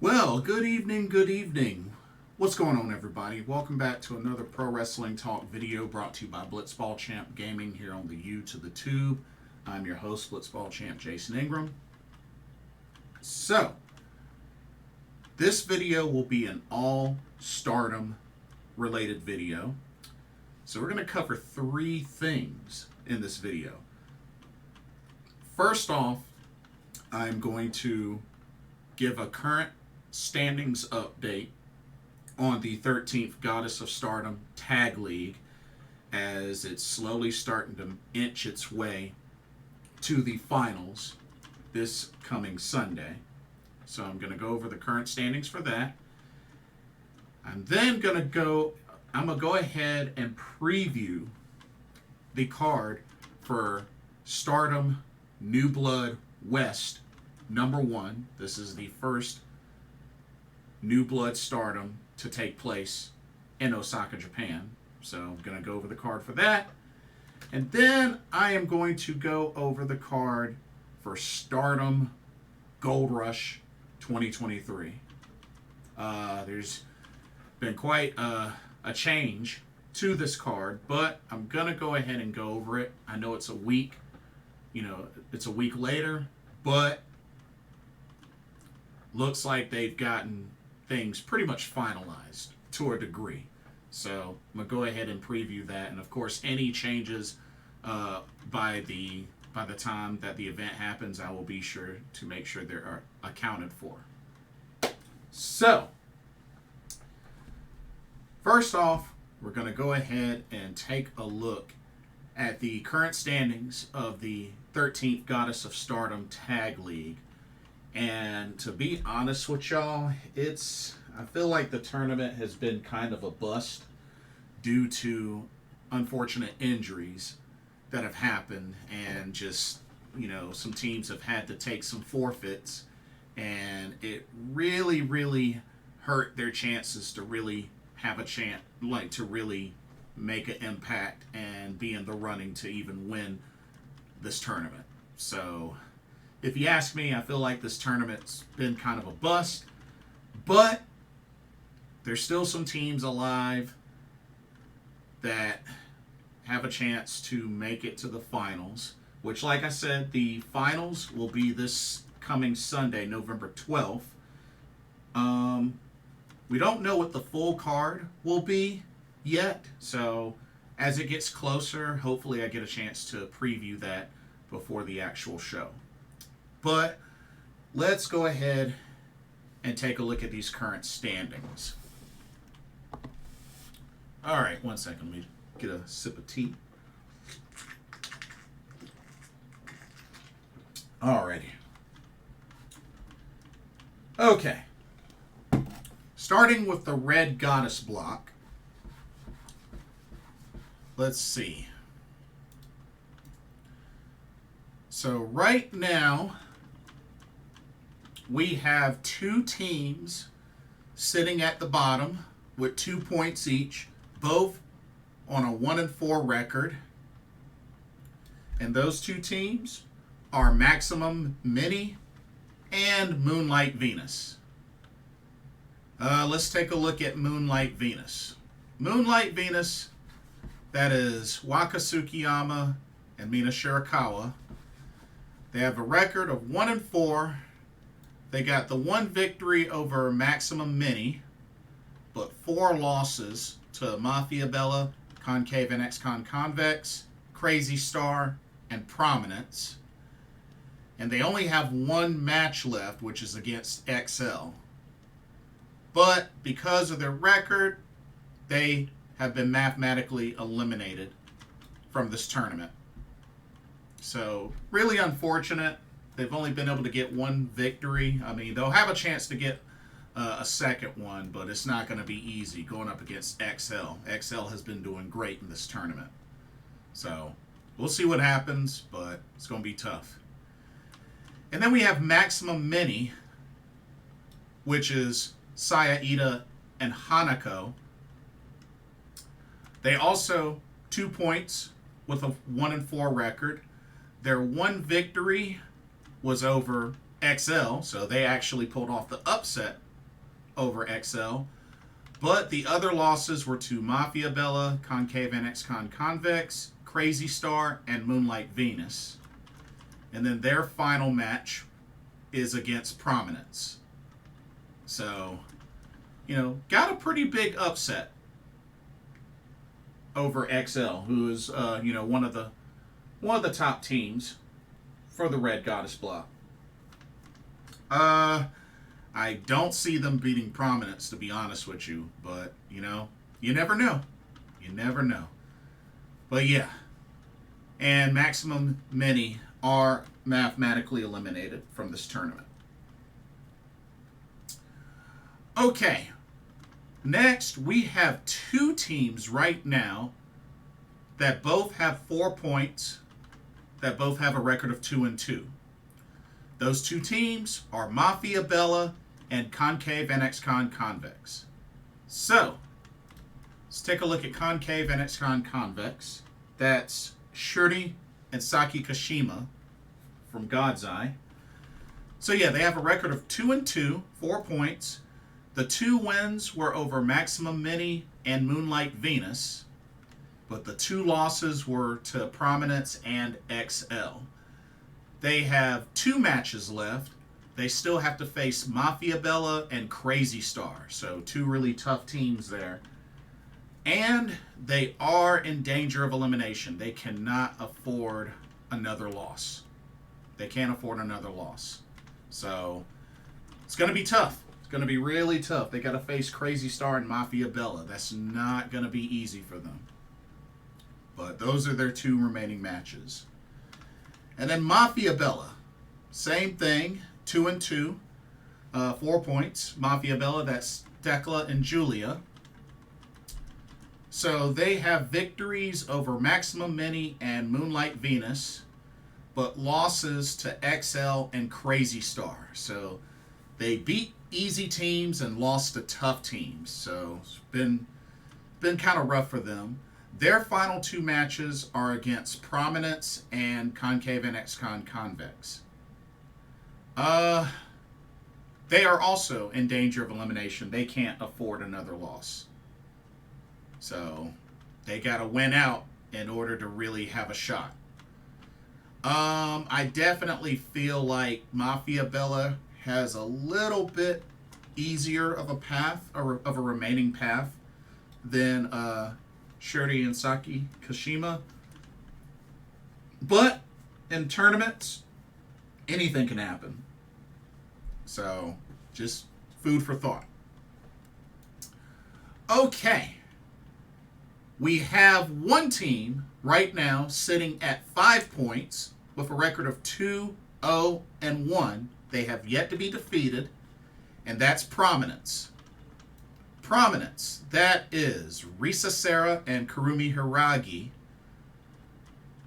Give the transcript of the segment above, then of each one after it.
Well, good evening, good evening. What's going on, everybody? Welcome back to another Pro Wrestling Talk video brought to you by Blitzball Champ Gaming here on the U to the Tube. I'm your host, Blitzball Champ Jason Ingram. So, this video will be an all Stardom related video. So, we're going to cover three things in this video. First off, I'm going to give a current standings update on the 13th Goddess of Stardom Tag League as it's slowly starting to inch its way to the finals this coming Sunday. So I'm going to go over the current standings for that. I'm then going to go ahead and preview the card for Stardom New Blood West #1. This is the first New Blood Stardom to take place in Osaka, Japan. So I'm going to go over the card for that. And then I am going to go over the card for Stardom Gold Rush 2023. There's been quite a change to this card, but I'm going to go ahead and go over it. I know it's a week, it's a week later, but looks like they've gotten things pretty much finalized to a degree. So I'm going to go ahead and preview that. And of course, any changes by the time that the event happens, I will be sure to make sure they are accounted for. So, first off, we're going to go ahead and take a look at the current standings of the 13th Goddess of Stardom Tag League. And to be honest with y'all, I feel like the tournament has been kind of a bust due to unfortunate injuries that have happened, and just, some teams have had to take some forfeits, and it really, really hurt their chances to really have a chance, to really make an impact and be in the running to even win this tournament. So, if you ask me, I feel like this tournament's been kind of a bust, but there's still some teams alive that have a chance to make it to the finals, which, like I said, the finals will be this coming Sunday, November 12th. We don't know what the full card will be yet, so as it gets closer, hopefully I get a chance to preview that before the actual show. But let's go ahead and take a look at these current standings. All right, one second. Let me get a sip of tea. Alrighty. Okay. Starting with the Red Goddess block. Let's see. So right now, we have two teams sitting at the bottom with 2 points each, both on a 1-4 record. And those two teams are Maximum Mini and Moonlight Venus. Let's take a look at Moonlight Venus. Moonlight Venus, that is Waka Tsukiyama and Mina Shirakawa. They have a record of 1-4. They got the one victory over Maximum Mini, but 4 losses to Mafia Bella, Concave and Ex-Con Convex, Crazy Star, and Prominence. And they only have one match left, which is against XL. But because of their record, they have been mathematically eliminated from this tournament. So, really unfortunate. They've only been able to get one victory. I mean, they'll have a chance to get a second one, but it's not going to be easy going up against XL. XL has been doing great in this tournament. So, we'll see what happens, but it's going to be tough. And then we have Maximum Mini, which is Saya, Iida, and HANAKO. They also 2 points with a 1-4 record. Their one victory was over XL, so they actually pulled off the upset over XL. But the other losses were to Mafia Bella, Concave NX Con Convex, Crazy Star, and Moonlight Venus. And then their final match is against Prominence. So, you know, got a pretty big upset over XL, who is, you know, one of the top teams for the Red Goddess block. I don't see them beating Prominence, to be honest with you, but, you know, you never know. You never know. But yeah, and Maximum Mini are mathematically eliminated from this tournament. Okay, next we have two teams right now that both have 4 points, that both have a record of 2-2. Those two teams are Mafia Bella and Concave NX Con Convex. So, let's take a look at Concave NX Con Convex. That's Shuri and Saki Kashima from God's Eye. So yeah, they have a record of 2-2, 4 points. The 2 wins were over Maximum Mini and Moonlight Venus, but the 2 losses were to Prominence and XL. They have 2 matches left. They still have to face Mafia Bella and Crazy Star, so 2 really tough teams there. And they are in danger of elimination. They cannot afford another loss. They can't afford another loss. So it's going to be tough. It's going to be really tough. They got to face Crazy Star and Mafia Bella. That's not going to be easy for them. But those are their 2 remaining matches. And then Mafia Bella, same thing, 2-2, 4 points. Mafia Bella, that's Tekla and Giulia. So they have victories over Maximum Mini and Moonlight Venus, but losses to XL and Crazy Star. So they beat easy teams and lost to tough teams. So it's been kind of rough for them. Their final 2 matches are against Prominence and Concave NX Con Convex. They are also in danger of elimination. They can't afford another loss. So they got to win out in order to really have a shot. I definitely feel like Mafia Bella has a little bit easier of a path, or of a remaining path, than Shuri and Saki Kashima. But in tournaments, anything can happen. So, just food for thought. Okay. We have one team right now sitting at 5 points with a record of 2-0-1. They have yet to be defeated, and that's Prominence. Prominence, that is Risa Serra and Kurumi Hiragi.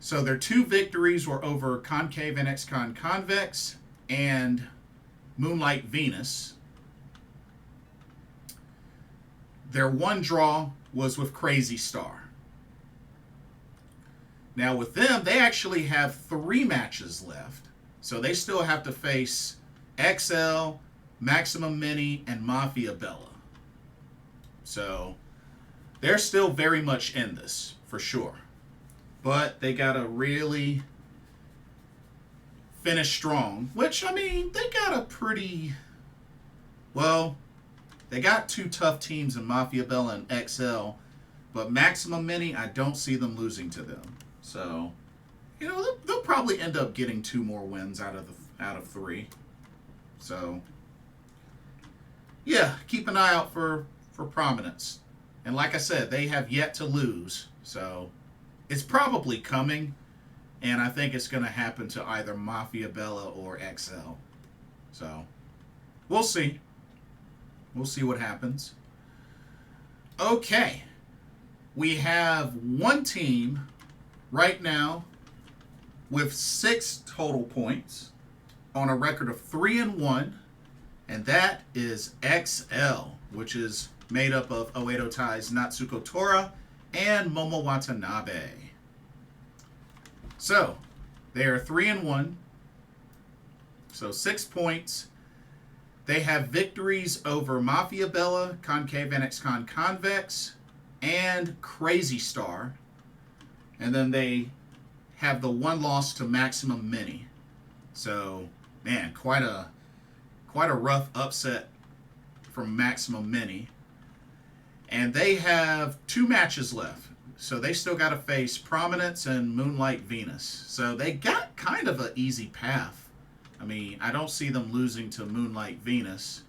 So their 2 victories were over Concave NX Con Convex and Moonlight Venus. Their 1 draw was with Crazy Star. Now with them, they actually have 3 matches left. So they still have to face XL, Maximum Mini, and Mafia Bella. So they're still very much in this, for sure. But they got to really finish strong. Which, I mean, they got a pretty... Well, they got 2 tough teams in Mafia Bella and XL. But Maximum Mini, I don't see them losing to them. So, you know, they'll probably end up getting 2 more wins out of 3. So, yeah, keep an eye out for Prominence. And like I said, they have yet to lose. So, it's probably coming. And I think it's going to happen to either Mafia Bella or XL. So, we'll see. We'll see what happens. Okay. We have one team right now with 6 total points on a record of 3-1, and that is XL, which is made up of Oedo Tai's Natsuko Tora and Momo Watanabe. So, they are 3-1, so 6 points. They have victories over Mafia Bella, Concave NX Convex, and Crazy Star. And then they have the one loss to Maximum Mini. So, man, quite a rough upset from Maximum Mini. And they have 2 matches left. So they still got to face Prominence and Moonlight Venus. So they got kind of an easy path. I mean, I don't see them losing to Moonlight Venus.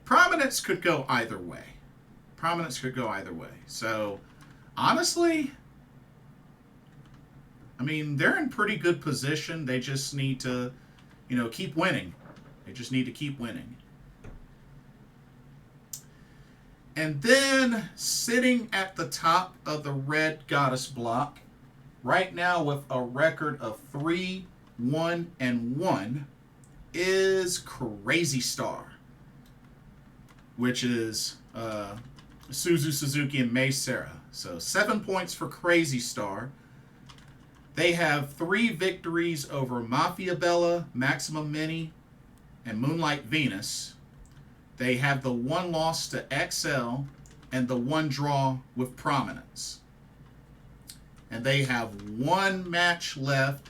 Prominence could go either way. So, honestly, I mean, they're in pretty good position. They just need to, keep winning. And then, sitting at the top of the Red Goddess block, right now with a record of 3-1-1, is Crazy Star, which is Suzu, Suzuki, and Mei Seira. So 7 points for Crazy Star. They have 3 victories over Mafia Bella, Maximum Mini, and Moonlight Venus. They have the 1 loss to XL and the 1 draw with Prominence. And they have 1 match left,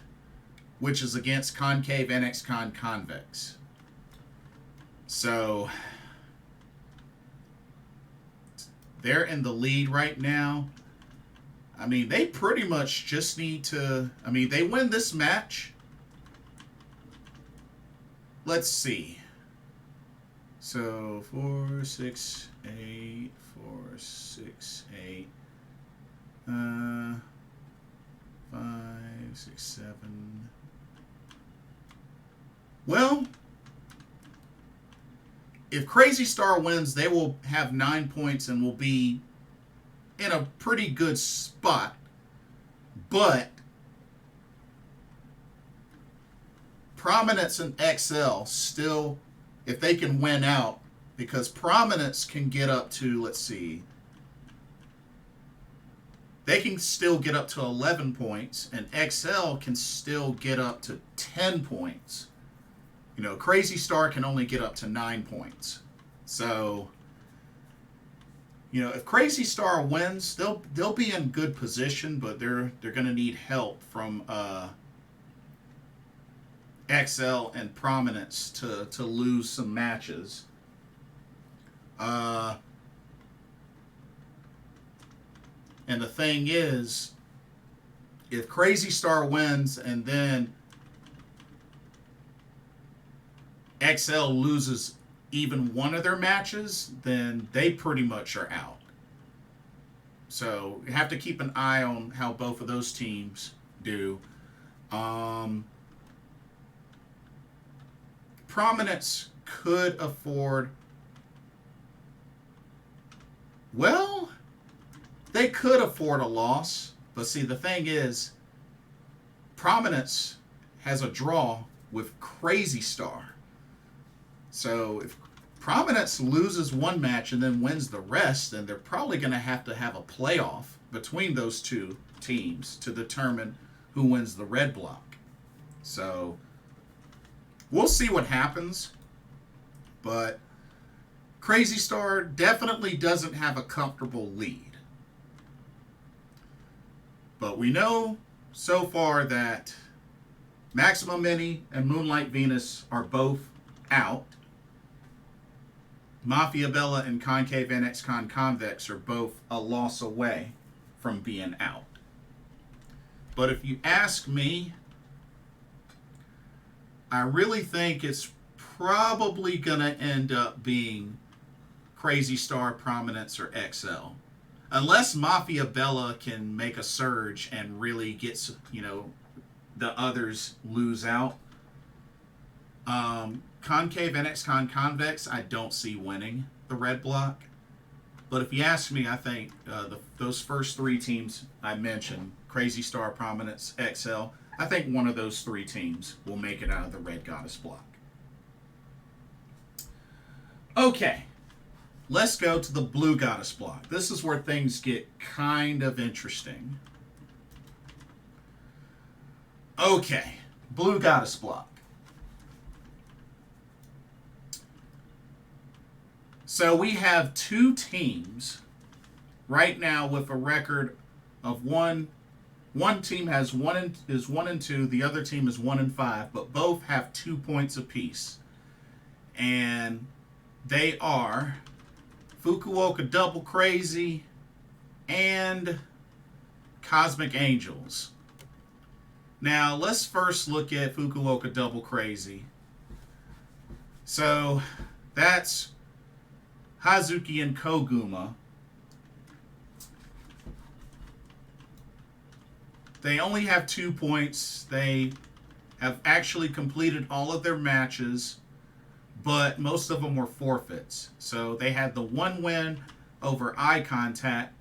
which is against Concave NX Convex. So, they're in the lead right now. I mean, they pretty much just need to... I mean, they win this match. Let's see. So, 4, 6, 8, 4, 6, 8. 5, 6, 7... Well, if Crazy Star wins, they will have 9 points and will be in a pretty good spot. But Prominence and XL still, if they can win out, because Prominence can get up to, let's see, they can still get up to 11 points, and XL can still get up to 10 points. Crazy Star can only get up to 9 points. So, if Crazy Star wins, they'll be in good position, but they're going to need help from XL and Prominence to lose some matches. And the thing is, if Crazy Star wins and then XL loses even one of their matches, then they pretty much are out. So you have to keep an eye on how both of those teams do. Prominence could afford... Well, they could afford a loss. But see, the thing is, Prominence has a draw with Crazy Star. So if Prominence loses one match and then wins the rest, then they're probably going to have a playoff between those two teams to determine who wins the red block. So we'll see what happens. But Crazy Star definitely doesn't have a comfortable lead. But we know so far that Maximum Mini and Moonlight Venus are both out. Mafia Bella and Concave NX Convex are both a loss away from being out. But if you ask me, I really think it's probably going to end up being Crazy Star, Prominence, or XL. Unless Mafia Bella can make a surge and really gets, the others lose out. Concave NX Convex, I don't see winning the red block. But if you ask me, I think those first 3 teams I mentioned, Crazy Star, Prominence, XL, I think one of those 3 teams will make it out of the Red Goddess block. Okay, let's go to the Blue Goddess block. This is where things get kind of interesting. Okay, Blue Goddess block. So we have two teams right now with a record of one. One team has is 1-2. The other team is 1-5, but both have 2 points apiece, and they are Fukuoka Double Crazy and Cosmic Angels. Now let's first look at Fukuoka Double Crazy. So that's Hazuki and Koguma. They only have 2 points. They have actually completed all of their matches, but most of them were forfeits. So they had the one win over Eye Contact,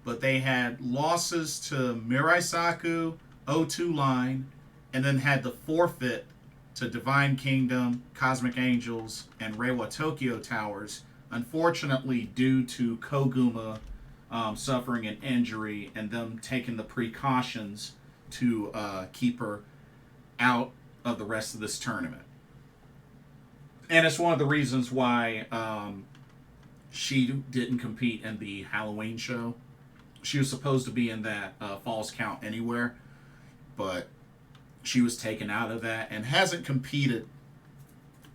but they had losses to Mirai Saku, O2 Line, and then had the forfeit to Divine Kingdom, Cosmic Angels, and Reiwa Tokyo Towers. Unfortunately, due to Koguma suffering an injury and them taking the precautions to keep her out of the rest of this tournament. And it's one of the reasons why she didn't compete in the Halloween show. She was supposed to be in that Falls Count Anywhere, but she was taken out of that and hasn't competed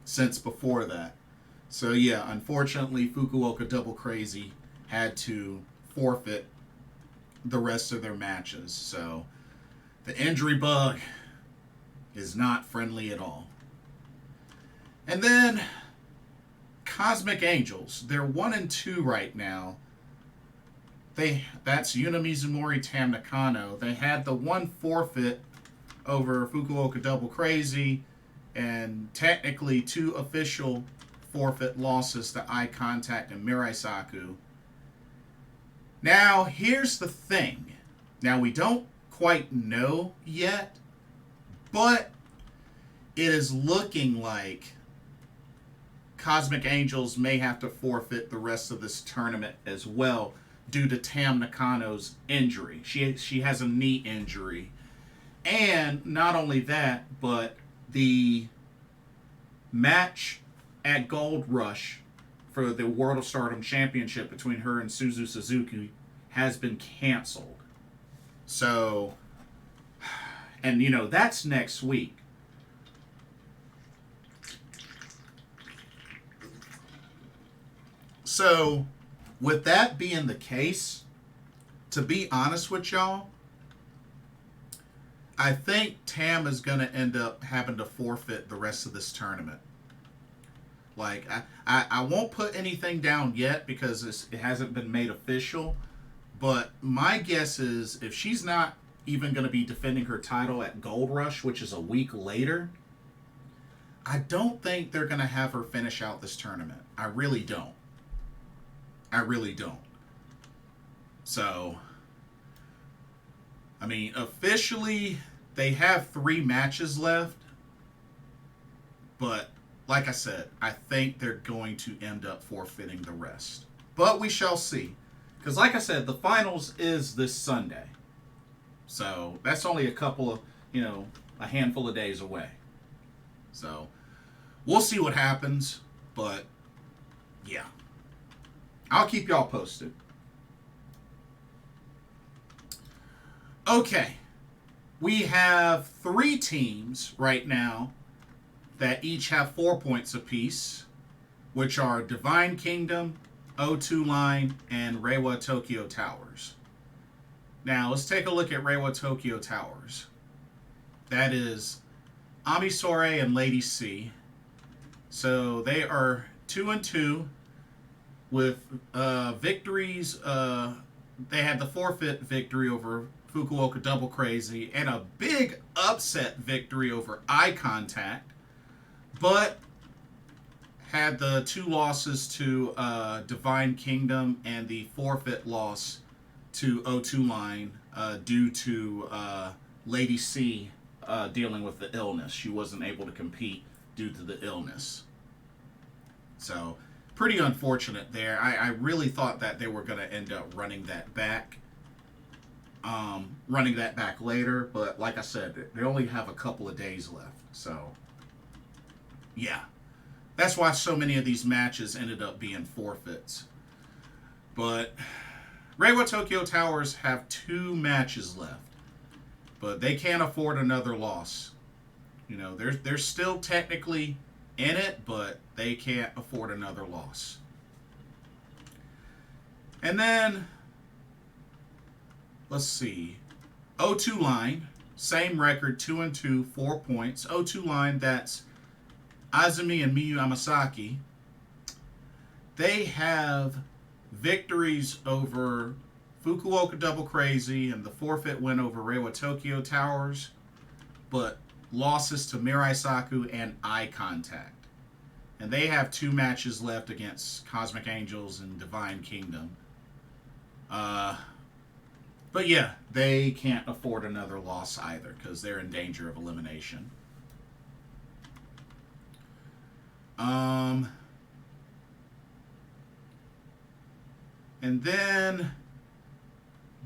since before that. So yeah, unfortunately, Fukuoka Double Crazy had to forfeit the rest of their matches. So the injury bug is not friendly at all. And then Cosmic Angels, they're 1-2 right now. That's Yuna Mizumori, Tam Nakano. They had the one forfeit over Fukuoka Double Crazy, and technically 2 official forfeit losses to Eye Contact and Mirai Saku. Now, here's the thing. Now, we don't quite know yet, but it is looking like Cosmic Angels may have to forfeit the rest of this tournament as well due to Tam Nakano's injury. She has a knee injury. And not only that, but the match at Gold Rush for the World of Stardom Championship between her and Suzuki has been canceled. So, and you know, that's next week. So, with that being the case, to be honest with y'all, I think Tam is going to end up having to forfeit the rest of this tournament. Like, I won't put anything down yet because it hasn't been made official. But my guess is if she's not even going to be defending her title at Gold Rush, which is a week later, I don't think they're going to have her finish out this tournament. I really don't. I really don't. So, I mean, officially, they have 3 matches left. But, like I said, I think they're going to end up forfeiting the rest. But we shall see. Because, like I said, the finals is this Sunday. So, that's only a couple of, a handful of days away. So, we'll see what happens. But, yeah. I'll keep y'all posted. Okay. We have 3 teams right now that each have 4 points apiece, which are Divine Kingdom, O2 Line, and Reiwa Tokyo Towers. Now, let's take a look at Reiwa Tokyo Towers. That is Sohrei and Lady C. So they are 2-2 with victories. They had the forfeit victory over Fukuoka Double Crazy and a big upset victory over Eye Contact, but had the 2 losses to Divine Kingdom and the forfeit loss to O2 Line due to Lady C dealing with the illness. She wasn't able to compete due to the illness. So, pretty unfortunate there. I really thought that they were going to end up running that back later, but like I said, they only have a couple of days left. So, yeah. That's why so many of these matches ended up being forfeits. But Reiwa Tokyo Towers have 2 matches left. But they can't afford another loss. You know, they're still technically in it, but they can't afford another loss. And then, let's see. O2 line, same record, 2-2, 4 points. O2 line, that's Azumi and Miyu Amasaki. They have victories over Fukuoka Double Crazy and the forfeit win over Reiwa Tokyo Towers, but losses to Mirai Saku and Eye Contact. And they have 2 matches left against Cosmic Angels and Divine Kingdom. But yeah, they can't afford another loss either because they're in danger of elimination. And then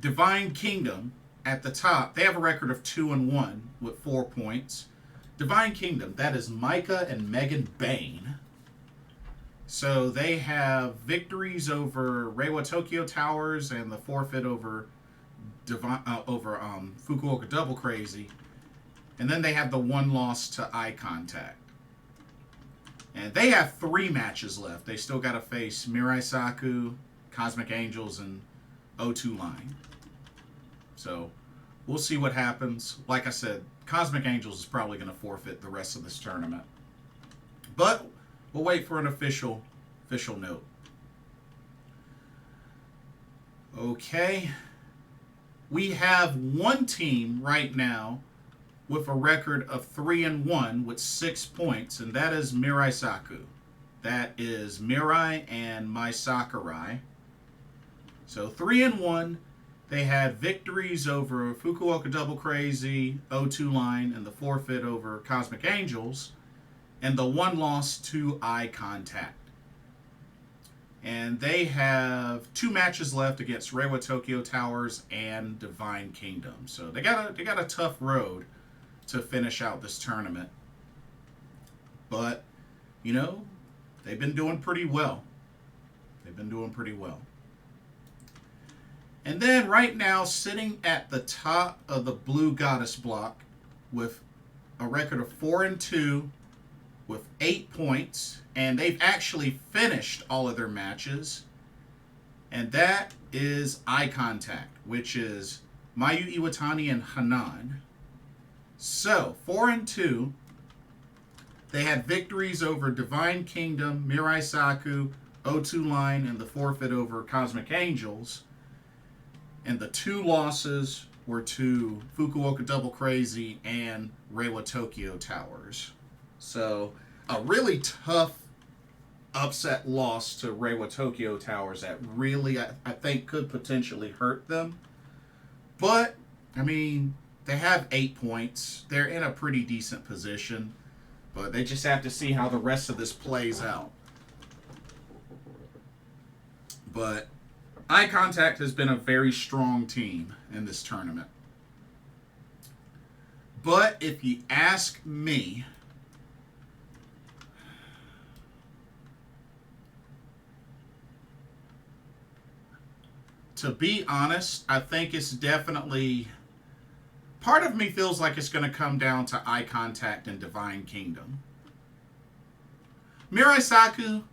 Divine Kingdom at the top, they have a record of 2-1 with 4 points. Divine Kingdom, that is Maika and Megan Bayne. So they have victories over Reiwa Tokyo Towers and the forfeit over Fukuoka Double Crazy. And then they have the 1 loss to Eye Contact. And they have 3 matches left. They still got to face Mirai Saku, Cosmic Angels, and O2 Line. So we'll see what happens. Like I said, Cosmic Angels is probably going to forfeit the rest of this tournament. But we'll wait for an official note. Okay. We have one team right now with a record of 3-1 with 6 points, and that is Mirai Saku. That is Mirai and Mai Sakurai. So 3-1. They had victories over Fukuoka Double Crazy, O2 Line, and the forfeit over Cosmic Angels, and the 1 loss to Eye Contact. And they have 2 matches left against Reiwa Tokyo Towers and Divine Kingdom. So they got a tough road to finish out this tournament. But, you know, they've been doing pretty well. And then right now, sitting at the top of the Blue Goddess block with a record of 4-2 with 8 points, and they've actually finished all of their matches, and that is Eye Contact, which is Mayu, Iwatani, and Hanan. So, 4-2, they had victories over Divine Kingdom, Mirai Saku, O2 Line, and the forfeit over Cosmic Angels. And the 2 losses were to Fukuoka Double Crazy and Reiwa Tokyo Towers. So, a really tough upset loss to Reiwa Tokyo Towers that really, I think, could potentially hurt them. But, I mean, they have 8 points. They're in a pretty decent position. But they just have to see how the rest of this plays out. But Eye Contact has been a very strong team in this tournament. But if you ask me, to be honest, I think it's definitely... Part of me feels like it's going to come down to Eye Contact and Divine Kingdom. Mirai Saku,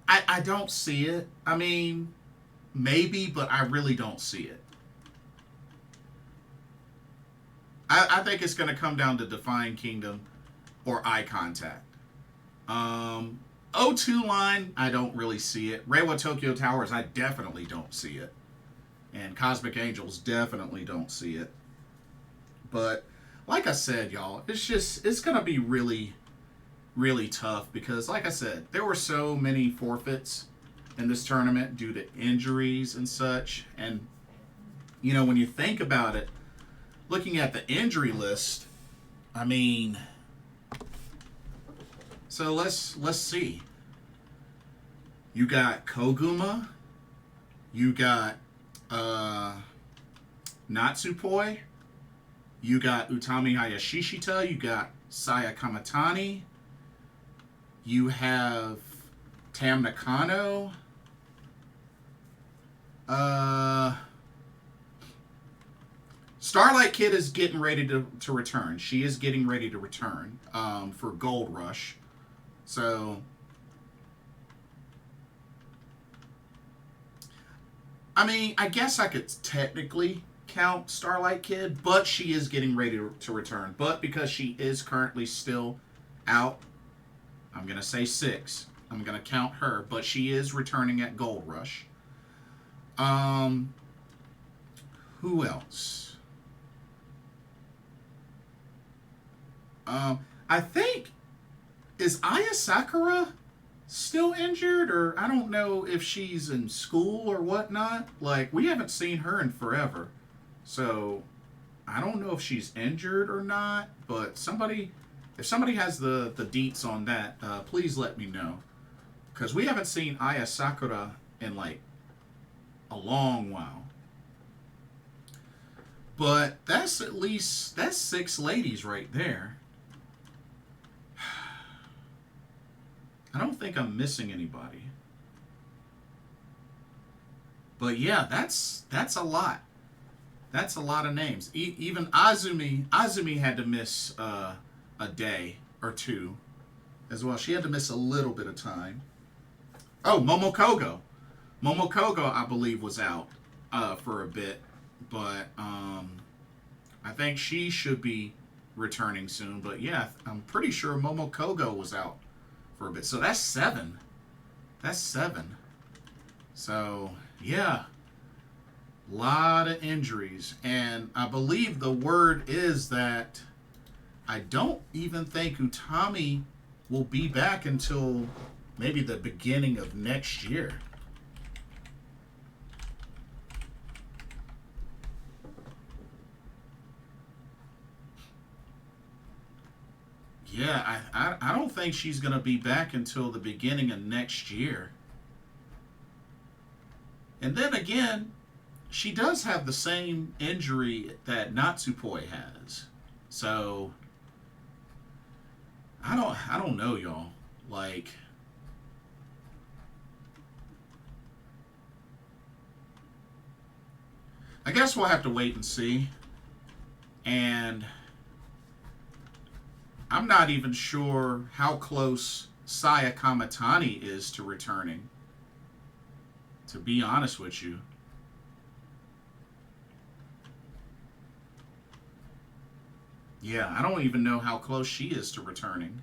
I don't see it. I mean, maybe, but I really don't see it. I think it's going to come down to Divine Kingdom or Eye Contact. O2 Line, I don't really see it. Reiwa Tokyo Towers, I definitely don't see it. And Cosmic Angels definitely don't see it. But, like I said, y'all, it's going to be really, really tough because, like I said, there were so many forfeits in this tournament due to injuries and such. And, you know, when you think about it, looking at the injury list, I mean, so let's see. You got Koguma, you got Natsupoi, you got Utami Hayashishita, you got Saya Kamatani. You have Tam Nakano. Starlight Kid is getting ready to return. She is getting ready to return for Gold Rush. So, I mean, I guess I could technically count Starlight Kid, but she is getting ready to return. But because she is currently still out, I'm going to say 6. I'm going to count her, but she is returning at Gold Rush. Who else? I think, is Aya Sakura still injured? Or I don't know if she's in school or whatnot. Like, we haven't seen her in forever. So, I don't know if she's injured or not. But if somebody has the deets on that, please let me know. Because we haven't seen Aya Sakura in, like, a long while. But that's 6 ladies right there. I don't think I'm missing anybody. But yeah, that's a lot. That's a lot of names. Even Azumi had to miss a day or two as well. She had to miss a little bit of time. Oh, Momokogo. Momokogo, I believe, was out for a bit. But I think she should be returning soon. But yeah, I'm pretty sure Momokogo was out for a bit. So that's 7. That's 7. So, yeah. A lot of injuries. And I believe the word is that I don't even think Utami will be back until maybe the beginning of next year. Yeah, I don't think she's going to be back until the beginning of next year. And then again, she does have the same injury that Natsupoi has. So, I don't know, y'all. Like, I guess we'll have to wait and see. And I'm not even sure how close Saya Kamatani is to returning. To be honest with you. Yeah, I don't even know how close she is to returning.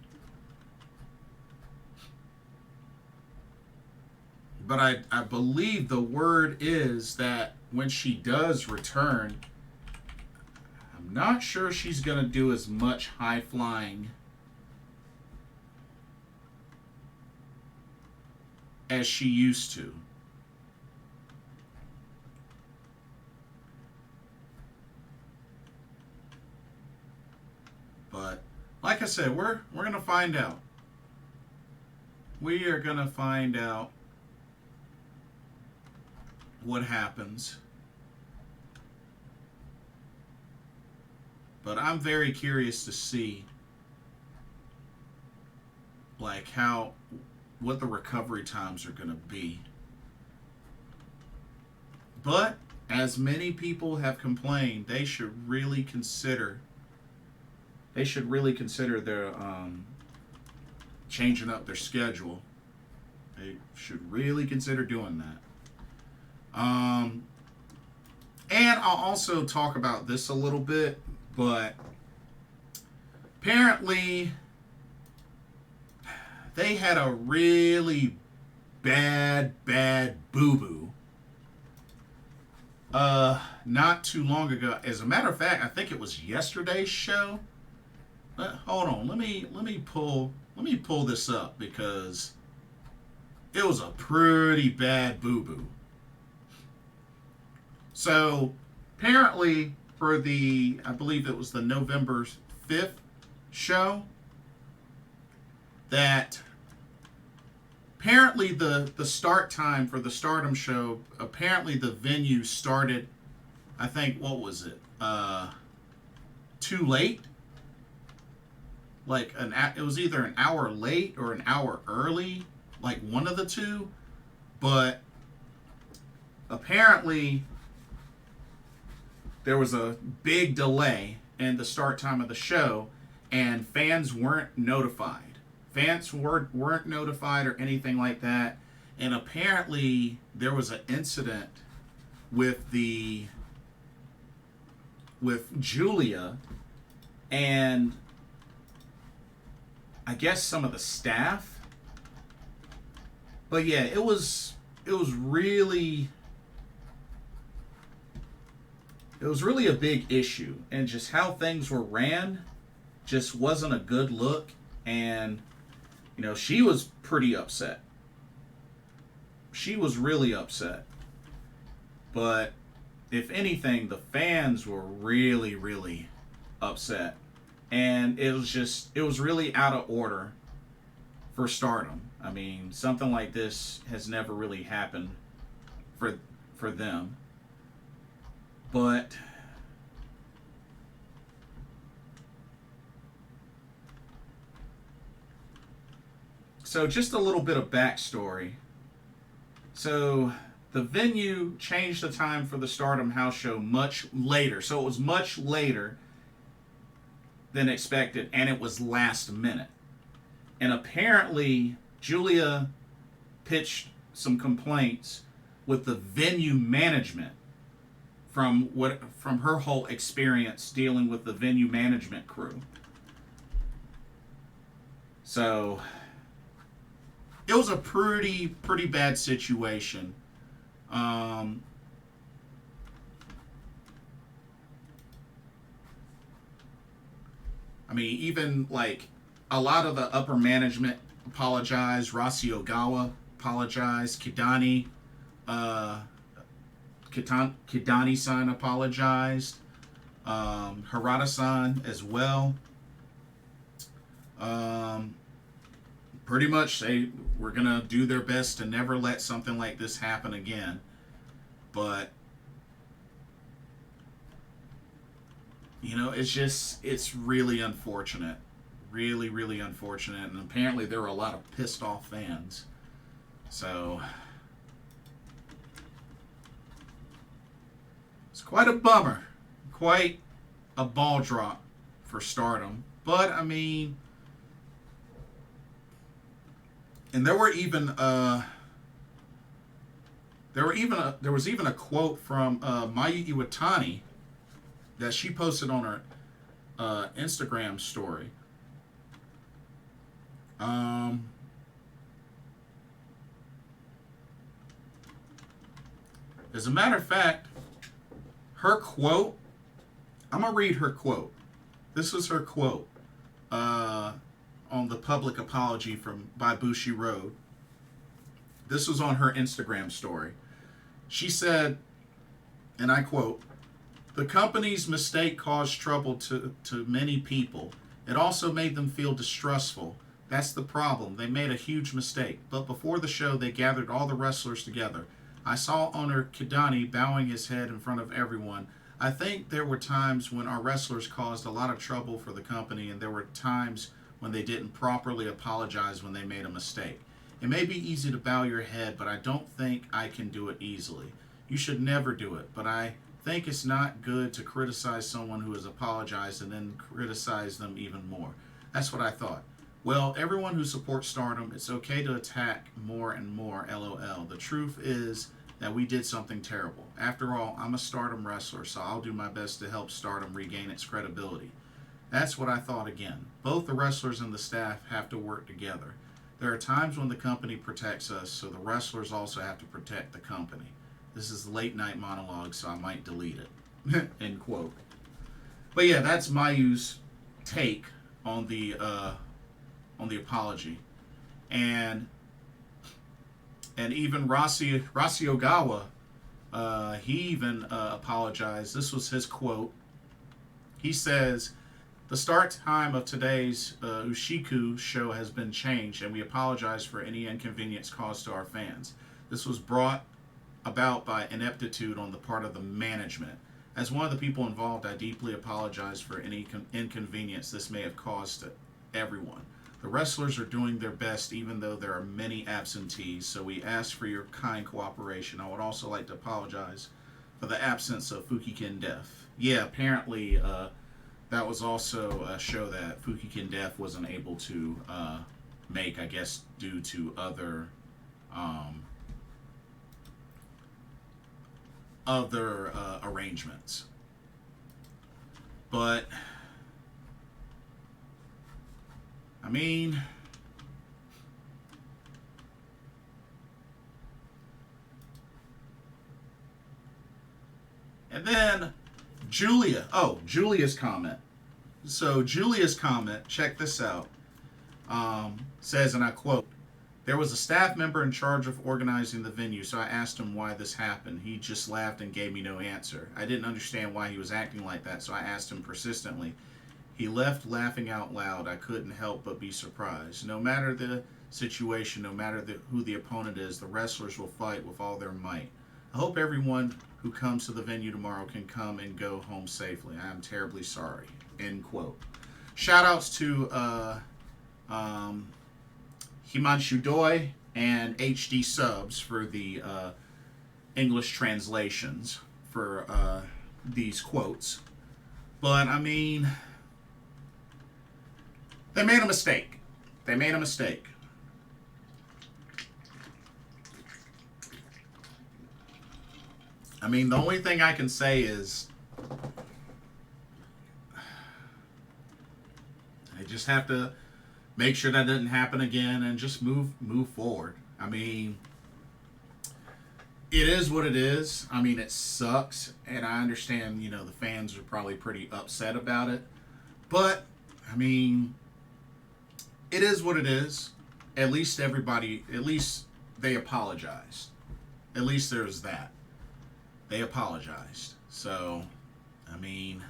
But I believe the word is that when she does return, I'm not sure she's going to do as much high flying as she used to. But like I said, we're going to find out. We are going to find out what happens. But I'm very curious to see like what the recovery times are going to be. But as many people have complained, they should really consider their changing up their schedule. They should really consider doing that. And I'll also talk about this a little bit, but apparently they had a really bad boo-boo not too long ago. As a matter of fact, I think it was yesterday's show. Hold on, let me pull this up because it was a pretty bad boo-boo. So apparently for I believe it was the November 5th show, that apparently the start time for the Stardom show, apparently the venue started, I think, what was it? Too late. like it was either an hour late or an hour early, like one of the two. But apparently there was a big delay in the start time of the show, and fans weren't notified. Fans weren't notified or anything like that. And apparently there was an incident with Giulia and I guess some of the staff. But yeah, it was really a big issue, and just how things were ran just wasn't a good look. And she was pretty upset. She was really upset. But if anything, the fans were really, really upset. And it was really out of order for Stardom. I mean, something like this has never really happened for them. But so just a little bit of backstory. So the venue changed the time for the Stardom house show much later. So it was much later than expected, and it was last minute. And apparently Giulia pitched some complaints with the venue management from her whole experience dealing with the venue management crew. So it was a pretty bad situation. I mean, even like a lot of the upper management apologized. Rasi Ogawa apologized. Kidani-san apologized. Harada-san as well. Pretty much they were going to do their best to never let something like this happen again. But, it's really unfortunate. Really, really unfortunate. And apparently there were a lot of pissed off fans. So it's quite a bummer. Quite a ball drop for Stardom. But, I mean, and there was even a quote from Mayu Iwatani that she posted on her Instagram story. As a matter of fact, her quote, I'm going to read her quote. This is her quote on the public apology by Bushi Road. This was on her Instagram story. She said, and I quote, "The company's mistake caused trouble to many people. It also made them feel distrustful. That's the problem. They made a huge mistake. But before the show, they gathered all the wrestlers together. I saw owner Kidani bowing his head in front of everyone. I think there were times when our wrestlers caused a lot of trouble for the company, and there were times when they didn't properly apologize when they made a mistake. It may be easy to bow your head, but I don't think I can do it easily. You should never do it, but I think it's not good to criticize someone who has apologized and then criticize them even more." That's what I thought. Well, everyone who supports Stardom, it's okay to attack more and more, LOL. The truth is that we did something terrible. After all, I'm a Stardom wrestler, so I'll do my best to help Stardom regain its credibility. That's what I thought again. Both the wrestlers and the staff have to work together. There are times when the company protects us, so the wrestlers also have to protect the company. This is late night monologue, so I might delete it. End quote. But yeah, that's Mayu's take on the apology. And even Rasi Ogawa, he even apologized. This was his quote. He says, "The start time of today's Ushiku show has been changed, and we apologize for any inconvenience caused to our fans. This was brought about by ineptitude on the part of the management. As one of the people involved, I deeply apologize for any inconvenience this may have caused everyone. The wrestlers are doing their best even though there are many absentees, so we ask for your kind cooperation. I would also like to apologize for the absence of Fukigen Death. Yeah, apparently that was also a show that Fukigen Death wasn't able to make, I guess, due to other arrangements. But I mean, and then Giulia. Oh, Giulia's comment. So Giulia's comment, check this out, says, and I quote, "There was a staff member in charge of organizing the venue, so I asked him why this happened. He just laughed and gave me no answer. I didn't understand why he was acting like that, so I asked him persistently. He left laughing out loud. I couldn't help but be surprised. No matter the situation, no matter who the opponent is, the wrestlers will fight with all their might. I hope everyone who comes to the venue tomorrow can come and go home safely. I am terribly sorry." End quote. Shout outs to Himanshu Doi and HD Subs for the English translations for these quotes. But I mean, they made a mistake. They made a mistake. I mean, the only thing I can say is I just have to make sure that doesn't happen again and just move forward. I mean, it is what it is. I mean, it sucks, and I understand, you know, the fans are probably pretty upset about it. But, I mean, it is what it is. At least they apologized. At least there's that. They apologized. So, I mean,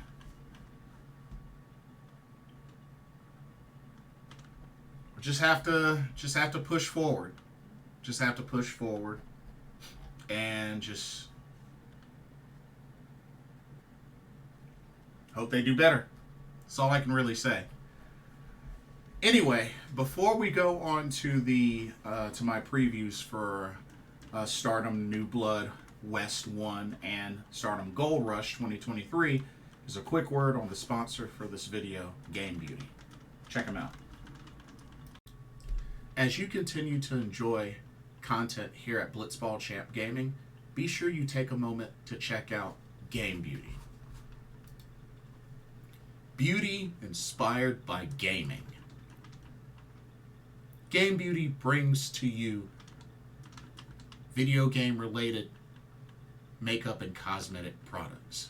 we just have to push forward. Just have to push forward and just hope they do better. That's all I can really say. Anyway, before we go on to the to my previews for Stardom New Blood West 1 and Stardom Gold Rush 2023, is a quick word on the sponsor for this video, Game Beauty. Check them out. As you continue to enjoy content here at Blitzball Champ Gaming, be sure you take a moment to check out Game Beauty. Beauty inspired by gaming. Game Beauty brings to you video game related makeup and cosmetic products.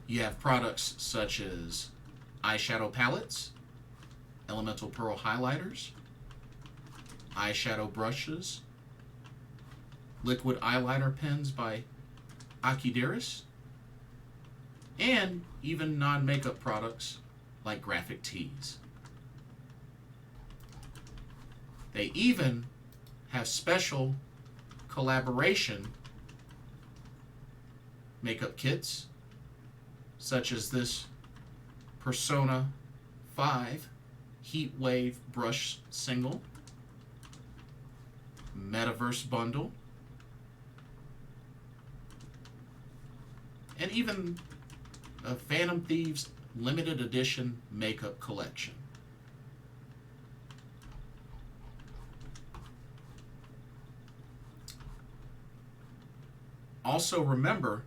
You have products such as eyeshadow palettes, elemental pearl highlighters, eyeshadow brushes, liquid eyeliner pens by Akideris, and even non-makeup products like graphic tees. They even have special collaboration makeup kits, such as this Persona 5 Heat Wave Brush Single, Metaverse Bundle, and even a Phantom Thieves Limited Edition Makeup Collection. Also remember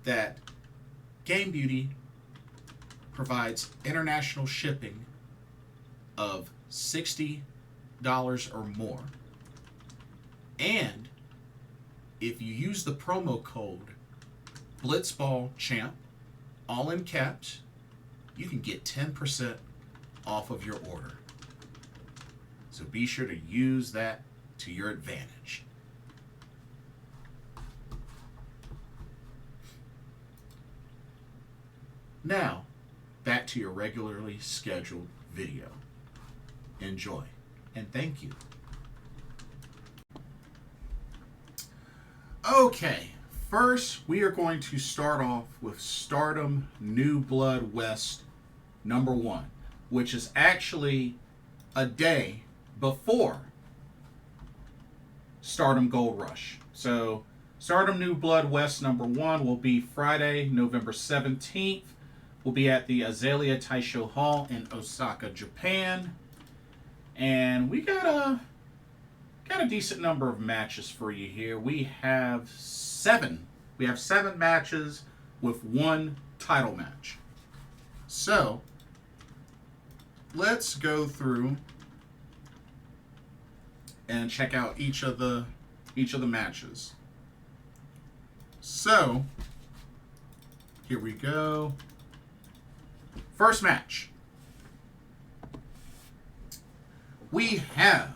that Game Beauty provides international shipping of $60 or more. And if you use the promo code BlitzballChamp, all in caps, you can get 10% off of your order. So be sure to use that to your advantage. Now, back to your regularly scheduled video. Enjoy, and thank you. Okay, first, we are going to start off with Stardom New Blood West #1, which is actually a day before Stardom Gold Rush. So, Stardom New Blood West #1 will be Friday, November 17th. We'll be at the Azalea Taisho Hall in Osaka, Japan. And we got a decent number of matches for you here. We have 7. We have 7 matches with 1 title match. So, let's go through and check out each of the matches. So, here we go. First match. We have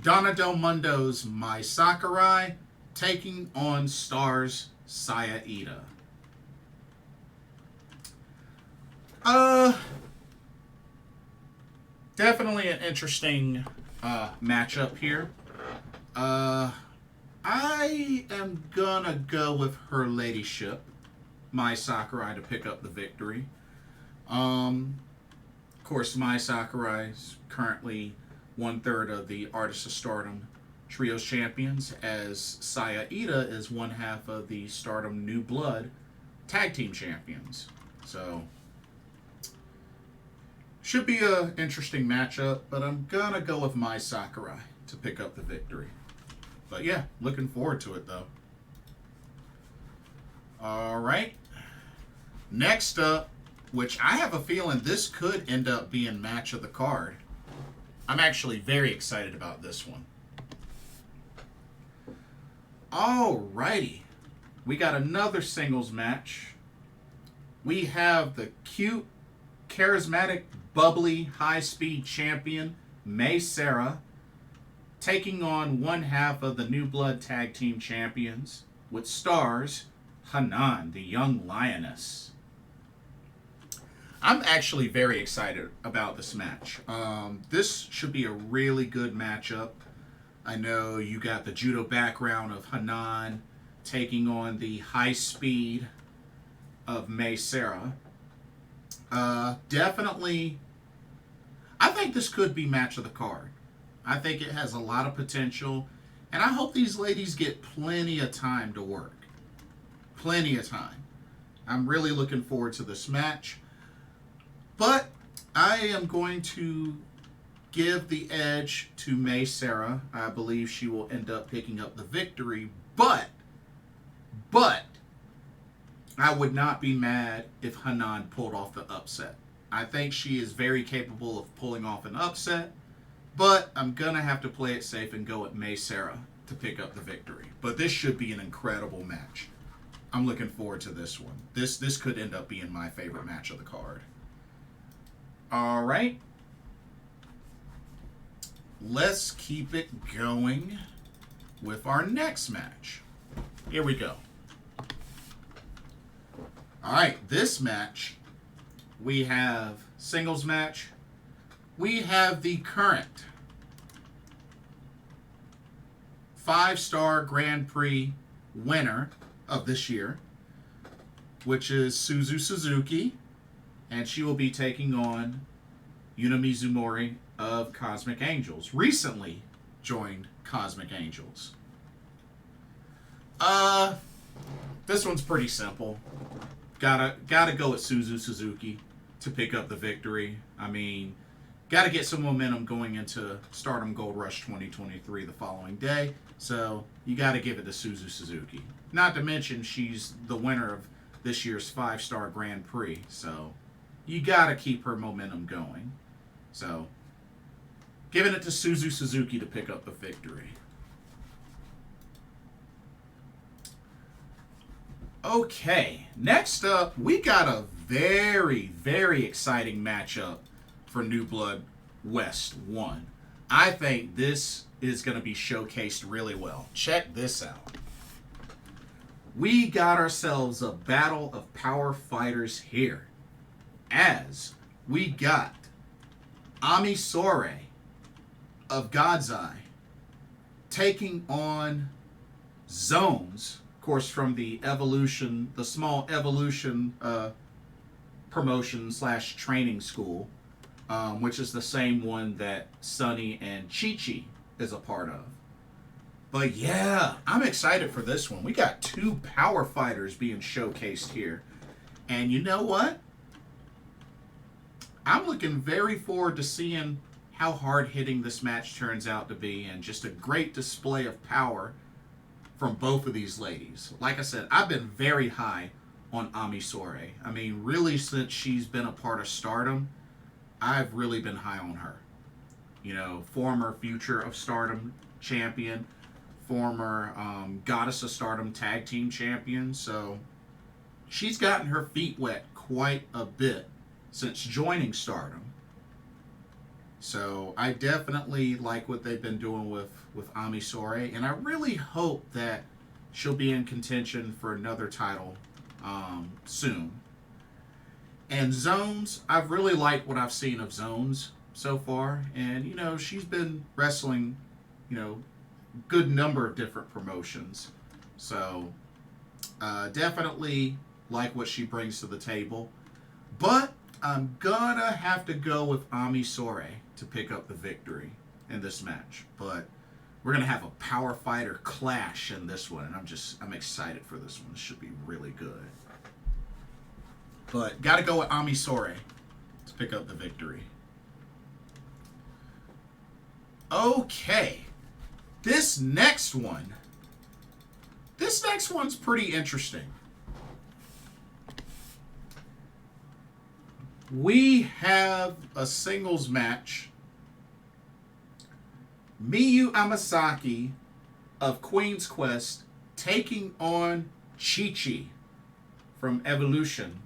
Donna Del Mundo's Mai Sakurai taking on Star's Saya Iida. Definitely an interesting matchup here. I am gonna go with her ladyship, Mai Sakurai, to pick up the victory. Of course, Mai Sakurai is currently 1/3 of the Artists of Stardom Trios Champions, as Saya Iida is 1/2 of the Stardom New Blood Tag Team Champions. So, should be an interesting matchup, but I'm gonna go with Mai Sakurai to pick up the victory. But yeah, looking forward to it though. Alright. Next up, which I have a feeling this could end up being match of the card. I'm actually very excited about this one. Alrighty. We got another singles match. We have the cute, charismatic, bubbly, high-speed champion, Mei Seira, taking on 1/2 of the New Blood Tag Team Champions, with stars Hanan, the young lioness. I'm actually very excited about this match. This should be a really good matchup. I know you got the judo background of Hanan taking on the high speed of Mei Seira. Definitely, I think this could be match of the card. I think it has a lot of potential, and I hope these ladies get plenty of time to work. Plenty of time. I'm really looking forward to this match. But I am going to give the edge to Mei Seira. I believe she will end up picking up the victory. But I would not be mad if Hanan pulled off the upset. I think she is very capable of pulling off an upset. But I'm going to have to play it safe and go with Mei Seira to pick up the victory. But this should be an incredible match. I'm looking forward to this one. This could end up being my favorite match of the card. All right. Let's keep it going with our next match. Here we go. All right, this match, we have singles match. We have the current 5-star Grand Prix winner of this year, which is Suzuki. And she will be taking on Yuna Mizumori of Cosmic Angels. Recently joined Cosmic Angels. This one's pretty simple. Gotta go with Suzuki to pick up the victory. I mean, gotta get some momentum going into Stardom Gold Rush 2023 the following day. So you gotta give it to Suzuki. Not to mention she's the winner of this year's 5-star Grand Prix. So you got to keep her momentum going. So, giving it to Suzuki to pick up the victory. Okay, next up, we got a very, very exciting matchup for New Blood West 1. I think this is going to be showcased really well. Check this out. We got ourselves a battle of power fighters here, as we got Sohrei of God's Eye taking on Zone's course, from the Evolution, the small Evolution promotion / training school, which is the same one that Sunny and ChiChi is a part of. But yeah, I'm excited for this one. We got 2 power fighters being showcased here. And you know what? I'm looking very forward to seeing how hard-hitting this match turns out to be, and just a great display of power from both of these ladies. Like I said, I've been very high on Sohrei. I mean, really, since she's been a part of Stardom, I've really been high on her. You know, former Future of Stardom champion, former Goddess of Stardom tag team champion. So she's gotten her feet wet quite a bit since joining Stardom. So I definitely like what they've been doing with Sohrei, and I really hope that she'll be in contention for another title soon. And Zones, I've really liked what I've seen of Zones so far, and you know, she's been wrestling, you know, good number of different promotions. So definitely like what she brings to the table. But I'm gonna have to go with Sohrei to pick up the victory in this match. But we're gonna have a power fighter clash in this one, and I'm excited for this one. This should be really good. But gotta go with Sohrei to pick up the victory. Okay. This next one's pretty interesting. We have a singles match. Miyu Amasaki of Queen's Quest taking on ChiChi from Evolution.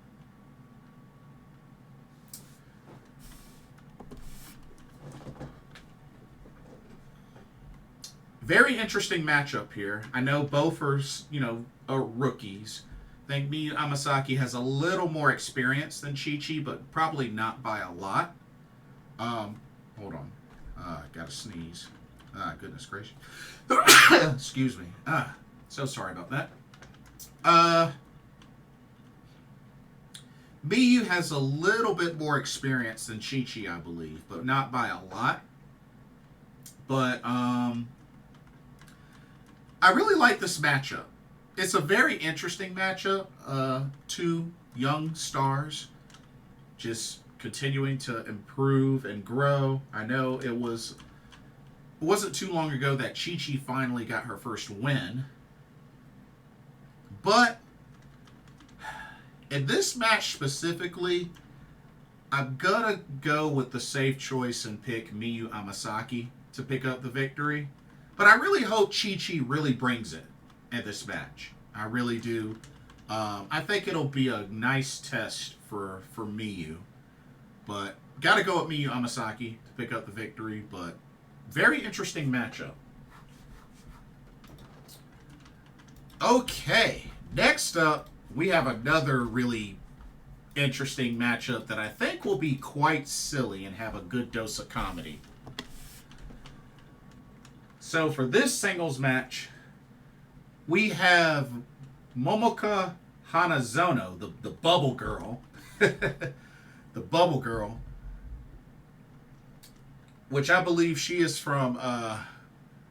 Very interesting matchup here. I know both are, you know, are rookies. I think Miyu Amasaki has a little more experience than ChiChi, but probably not by a lot. Hold on. Gotta sneeze. Goodness gracious. Excuse me. So sorry about that. Miyu has a little bit more experience than ChiChi, I believe, but not by a lot. But, I really like this matchup. It's a very interesting matchup. 2 young stars just continuing to improve and grow. I know it wasn't too long ago that ChiChi finally got her first win. But in this match specifically, I'm gonna go with the safe choice and pick Miyu Amasaki to pick up the victory. But I really hope ChiChi really brings it in this match. I really do. I think it'll be a nice test for Miyu. But gotta go with Miyu Amasaki to pick up the victory. But very interesting matchup. Okay, next up, we have another really interesting matchup that I think will be quite silly and have a good dose of comedy. So for this singles match, we have Momoka Hanazono, the Bubble Girl, the Bubble Girl, which I believe she is from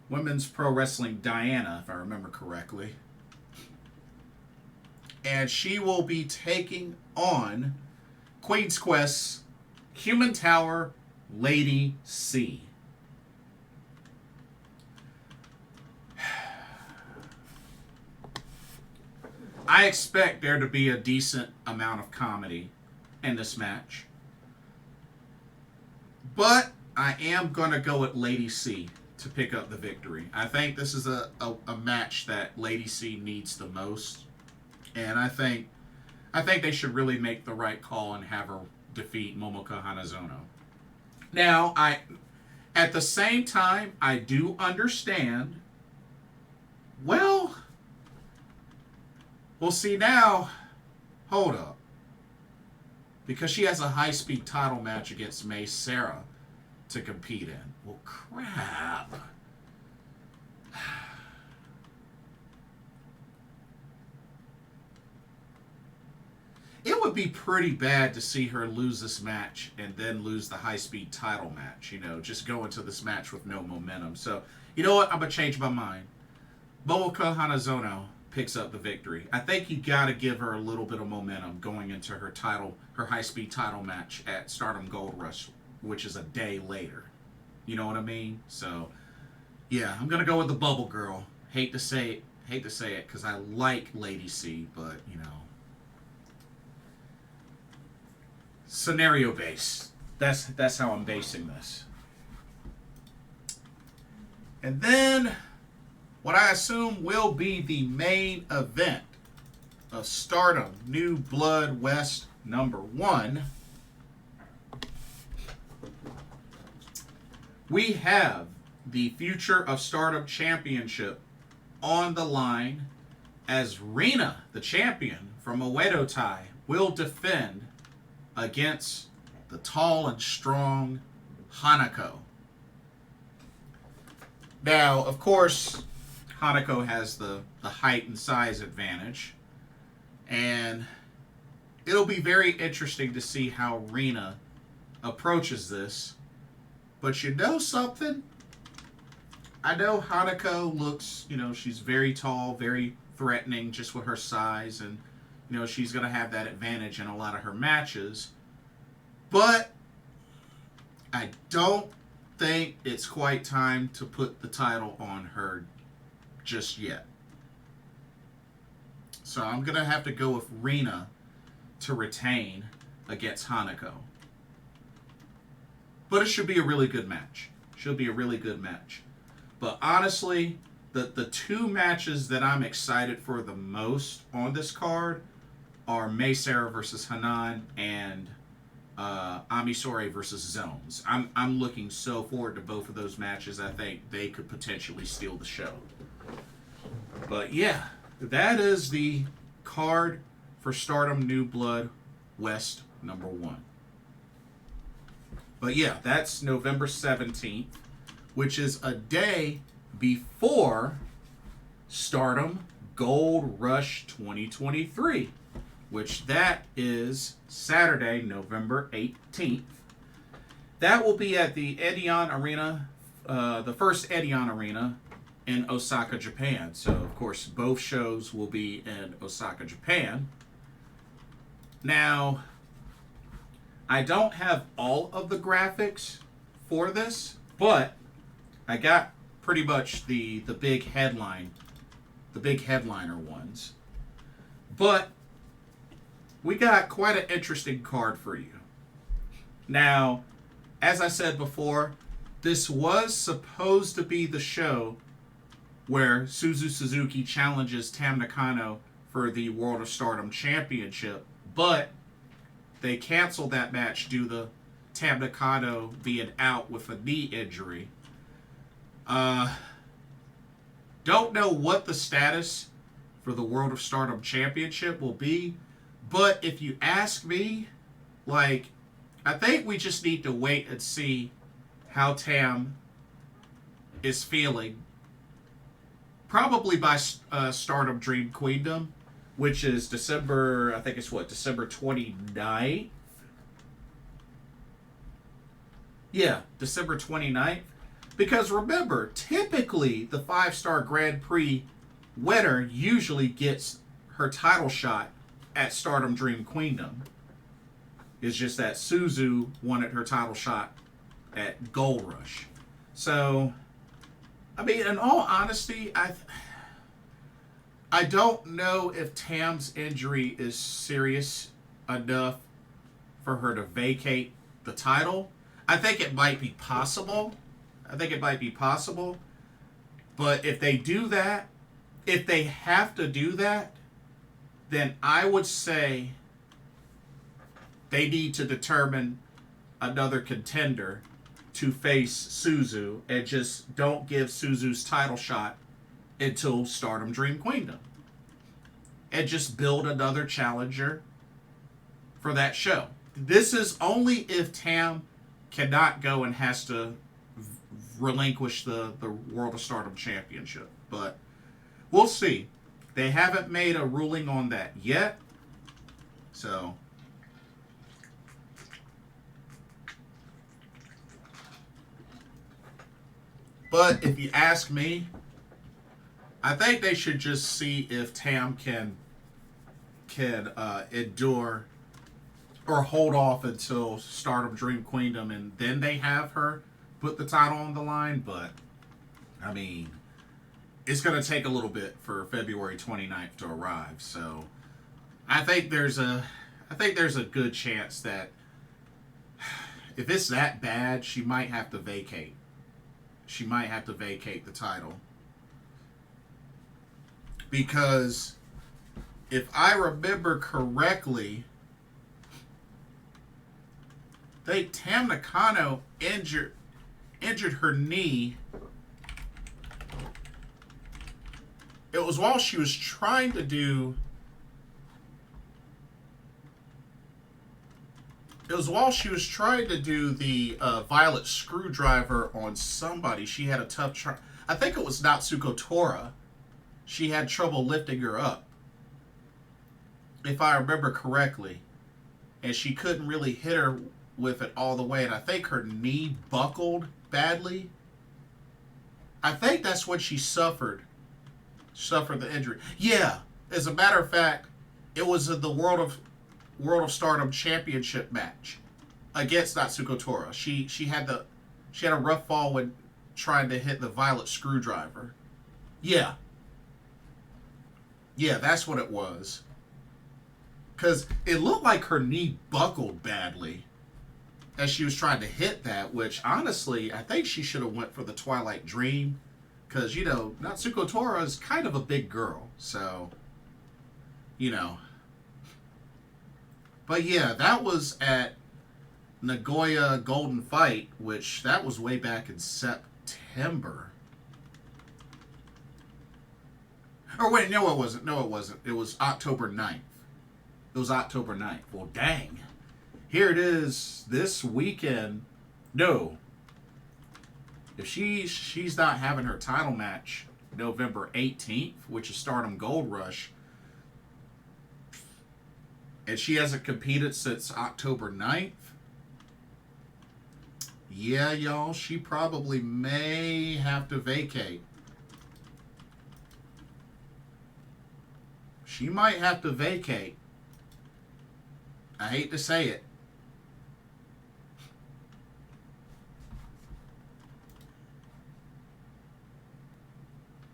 Women's Pro Wrestling Diana, if I remember correctly. And she will be taking on Queen's Quest's Human Tower Lady C. I expect there to be a decent amount of comedy in this match. But I am going to go with Lady C to pick up the victory. I think this is a match that Lady C needs the most. And I think they should really make the right call and have her defeat Momoka Hanazono. Now, at the same time, I do understand. Well, see now, hold up. Because she has a high-speed title match against Mei Seira to compete in. Well, crap. it would be pretty bad to see her lose this match and then lose the high-speed title match. You know, just go into this match with no momentum. So, you know what? I'm going to change my mind. Momoka Hanazono picks up the victory. I think you got to give her a little bit of momentum going into her high-speed title match at Stardom Gold Rush, which is a day later. You know what I mean? So, yeah, I'm going to go with the Bubble Girl. Hate to say it because I like Lady C, but, you know. Scenario based. That's how I'm basing this. And then what I assume will be the main event of Stardom New Blood West #1. We have the Future of Stardom Championship on the line as Rina, the champion from Oedo Tai, will defend against the tall and strong HANAKO. Now, of course, HANAKO has the height and size advantage. And it'll be very interesting to see how Rina approaches this. But you know something? I know HANAKO looks, you know, she's very tall, very threatening just with her size. And you know, she's going to have that advantage in a lot of her matches. But I don't think it's quite time to put the title on her just yet. So I'm going to have to go with Rina to retain against HANAKO. But it should be a really good match. Should be a really good match. But honestly, the two matches that I'm excited for the most on this card are Mei Seira versus Hanan and Amisore versus Zones. I'm looking so forward to both of those matches. I think they could potentially steal the show. But yeah, that is the card for Stardom New Blood West #1. But yeah, that's November 17th, which is a day before Stardom Gold Rush 2023. Which that is Saturday, November 18th. That will be at the Edion Arena, the first Edion Arena in Osaka, Japan. So, of course, both shows will be in Osaka, Japan. Now, I don't have all of the graphics for this, but I got pretty much the big headliner ones. But we got quite an interesting card for you. Now, as I said before, this was supposed to be the show where Suzuki challenges Tam Nakano for the World of Stardom Championship, but they canceled that match due to Tam Nakano being out with a knee injury. Don't know what the status for the World of Stardom Championship will be. But if you ask me, like, I think we just need to wait and see how Tam is feeling. Probably by Stardom Dream Queendom, which is December 29th? Yeah, December 29th. Because remember, typically the 5-star Grand Prix winner usually gets her title shot at Stardom Dream Queendom. It's just that Suzu wanted her title shot at Gold Rush. So, I mean, in all honesty, I don't know if Tam's injury is serious enough for her to vacate the title. I think it might be possible. But if they do that, if they have to do that, then I would say they need to determine another contender to face Suzu and just don't give Suzu's title shot until Stardom Dream Queendom. And just build another challenger for that show. This is only if Tam cannot go and has to relinquish the World of Stardom Championship. But we'll see. They haven't made a ruling on that yet. So, but if you ask me, I think they should just see if Tam can endure or hold off until Stardom Dream Queendom, and then they have her put the title on the line. But I mean, it's going to take a little bit for February 29th to arrive. So I think there's a good chance that if it's that bad, she might have to vacate. She might have to vacate the title. Because if I remember correctly, Tam Nakano injured her knee. It was while she was trying to do. It was while she was trying to do the violet screwdriver on somebody. She had a tough try. I think it was Natsuko Tora. She had trouble lifting her up, if I remember correctly. And she couldn't really hit her with it all the way. And I think her knee buckled badly. I think that's when she suffered the injury. Yeah, as a matter of fact, it was in the World of Stardom Championship match against Natsuko Tora. She had a rough fall when trying to hit the violet screwdriver. Yeah, that's what it was. Because it looked like her knee buckled badly as she was trying to hit that, which honestly, I think she should have went for the Twilight Dream. Because, Natsuko Tora is kind of a big girl. So, But yeah, that was at Nagoya Golden Fight, which that was way back in September. Or wait, no it wasn't. It was October 9th. It was October 9th. Well, dang. Here it is this weekend. No. If she's not having her title match November 18th, which is Stardom Gold Rush, and she hasn't competed since October 9th, yeah, y'all, she probably may have to vacate. She might have to vacate. I hate to say it.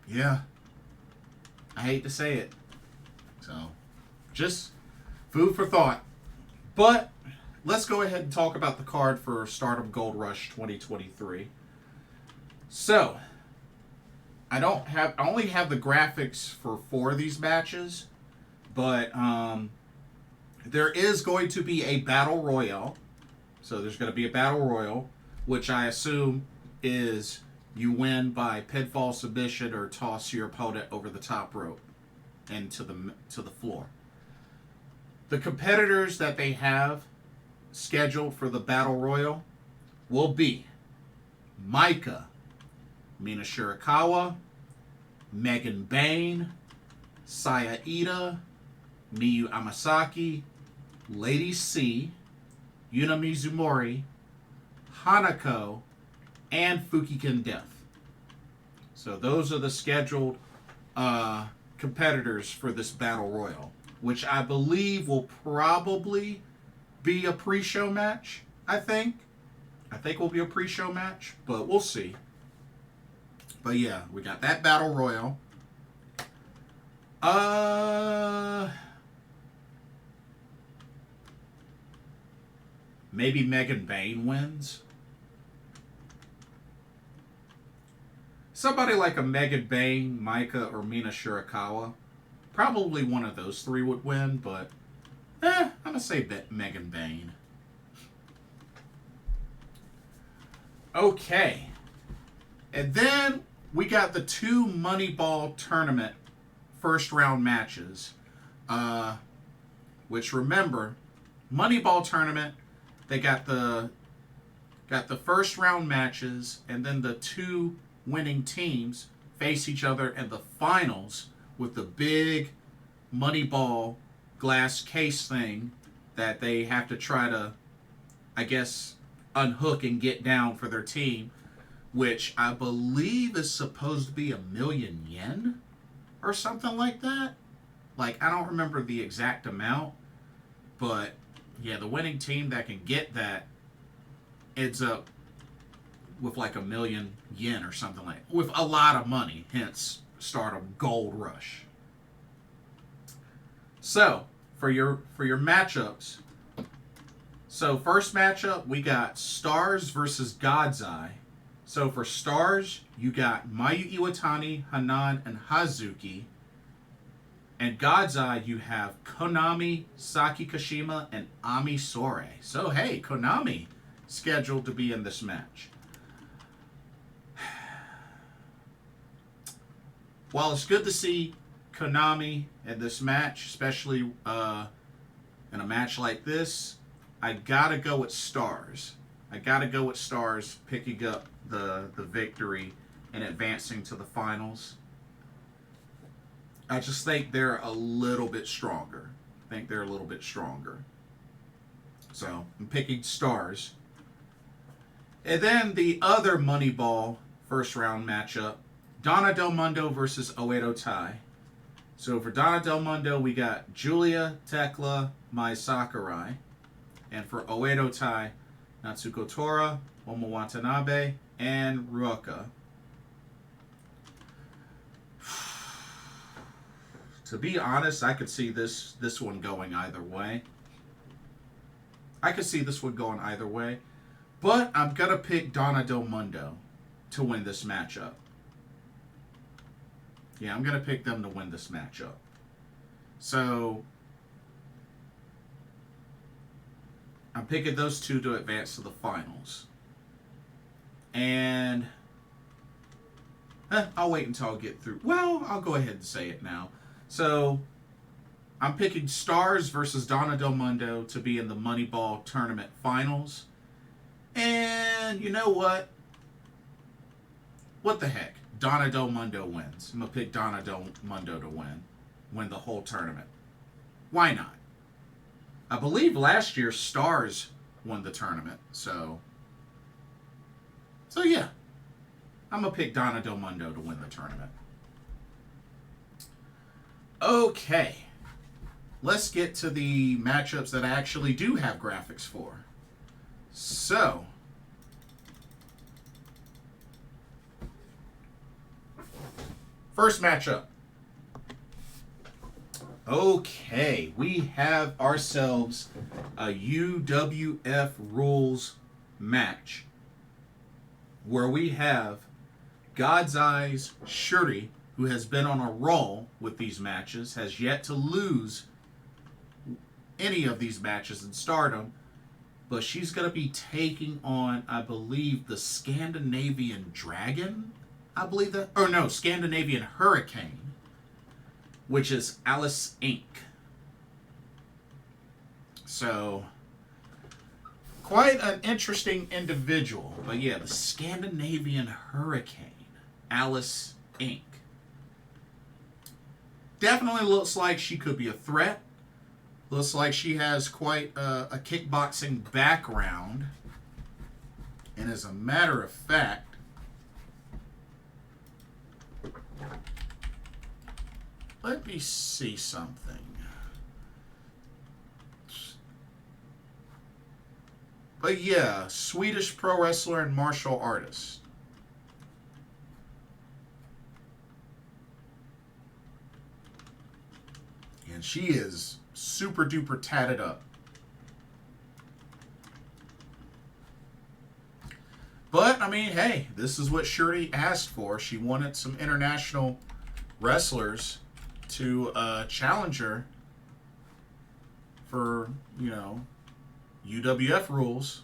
Yeah. I hate to say it. So, just food for thought. But let's go ahead and talk about the card for Stardom Gold Rush 2023. So, I only have the graphics for 4 of these matches, but there is going to be a battle royale. So there's going to be a battle royal, which I assume is you win by pinfall, submission, or toss your opponent over the top rope and to the floor. The competitors that they have scheduled for the battle royal will be Maika, Mina Shirakawa, Megan Bayne, Saya Iida, Miyu Amasaki, Lady C, Yuna Mizumori, HANAKO, and Fukigen Death. So those are the scheduled competitors for this battle royal, which I believe will probably be a pre-show match. I think will be a pre-show match, but we'll see. But yeah, we got that battle royal. Maybe Megan Bayne wins. Somebody like a Megan Bayne, Maika, or Mina Shirakawa. Probably one of those 3 would win, but I'm going to say Megan Bayne. Okay. And then we got the 2 Moneyball tournament first round matches. Which, remember, Moneyball tournament, they got the first round matches, and then the 2 winning teams face each other in the finals with the big Moneyball glass case thing that they have to try to, I guess, unhook and get down for their team, which I believe is supposed to be 1,000,000 yen or something like that. Like, I don't remember the exact amount, but yeah, the winning team that can get that ends up with like 1,000,000 yen or something like, with a lot of money, hence Stardom Gold Rush. So, for your matchups, so first matchup, we got Stars versus God's Eye. So for Stars, you got Mayu Iwatani, Hanan, and Hazuki. And God's Eye, you have Konami, Saki Kashima, and Ami Sohrei. So hey, Konami scheduled to be in this match. While it's good to see Konami in this match, especially in a match like this, I gotta go with Stars. I gotta go with Stars picking up the victory and advancing to the finals. I just think they're a little bit stronger. So I'm picking Stars. And then the other Moneyball first round matchup, Donna Del Mondo versus Oedo Tai. So for Donna Del Mondo, we got Giulia, Tekla, Mai Sakurai. And for Oedo Tai, Natsuko Tora, Momo Watanabe, and Ruka. To be honest, I could see this one going either way. But I'm going to pick Donna Del Mondo to win this matchup. Yeah, I'm going to pick them to win this matchup. So I'm picking those two to advance to the finals. And I'll wait until I get through. Well, I'll go ahead and say it now. So I'm picking Stars versus Donna Del Mondo to be in the Moneyball tournament finals. And you know what? What the heck? Donna Del Mondo wins. I'm going to pick Donna Del Mondo to win the whole tournament. Why not? I believe last year Stars won the tournament. So yeah. I'm going to pick Donna Del Mondo to win the tournament. Okay. Let's get to the matchups that I actually do have graphics for. So, first matchup. Okay, we have ourselves a UWF rules match where we have God's Eye's Shuri, who has been on a roll with these matches, has yet to lose any of these matches in Stardom, but she's going to be taking on, I believe, the Scandinavian Dragon, I believe that, or no, Scandinavian Hurricane, which is Alice Inc. So, quite an interesting individual. But yeah, the Scandinavian Hurricane, Alice Inc. Definitely looks like she could be a threat. Looks like she has quite a kickboxing background. And as a matter of fact, let me see something. But yeah, Swedish pro wrestler and martial artist. And she is super duper tatted up. But, I mean, hey, this is what Shuri asked for. She wanted some international wrestlers to challenge her for, you know, UWF rules.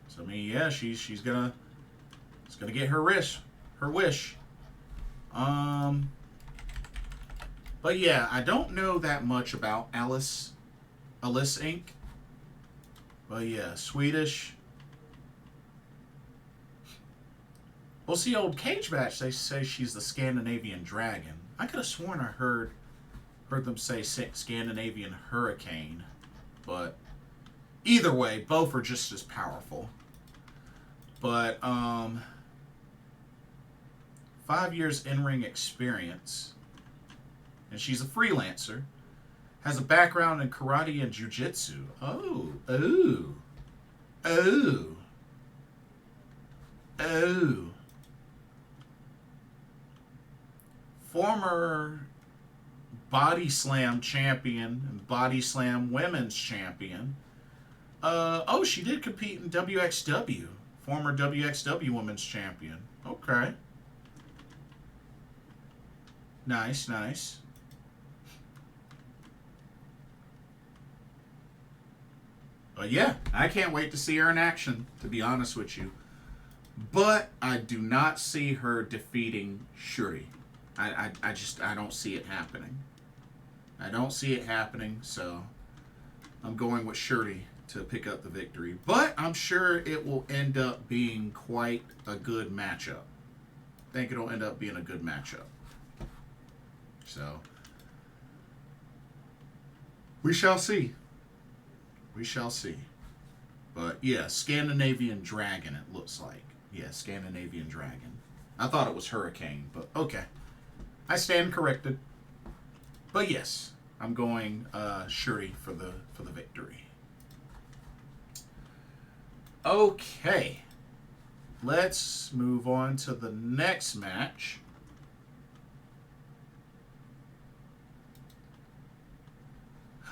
So, I mean, yeah, she's gonna get her wish. But yeah, I don't know that much about Alice Inc. But yeah, Swedish. Well, see, old Cage Match, they say she's the Scandinavian Dragon. I could have sworn I heard Heard them say Scandinavian Hurricane. But either way, both are just as powerful. But 5 years in-ring experience. And she's a freelancer. Has a background in karate and jiu-jitsu. Oh. Former Body Slam champion and Body Slam women's champion. She did compete in WXW. Former WXW women's champion. Okay. Nice. But yeah, I can't wait to see her in action, to be honest with you. But I do not see her defeating Shuri. I don't see it happening. I don't see it happening, so I'm going with Shuri to pick up the victory. But I'm sure it will end up being quite a good matchup. I think it'll end up being a good matchup. So, we shall see. We shall see. But yeah, Scandinavian Dragon, it looks like. Yeah, Scandinavian Dragon. I thought it was Hurricane, but okay. I stand corrected. But yes, I'm going Shuri for the victory. Okay. Let's move on to the next match.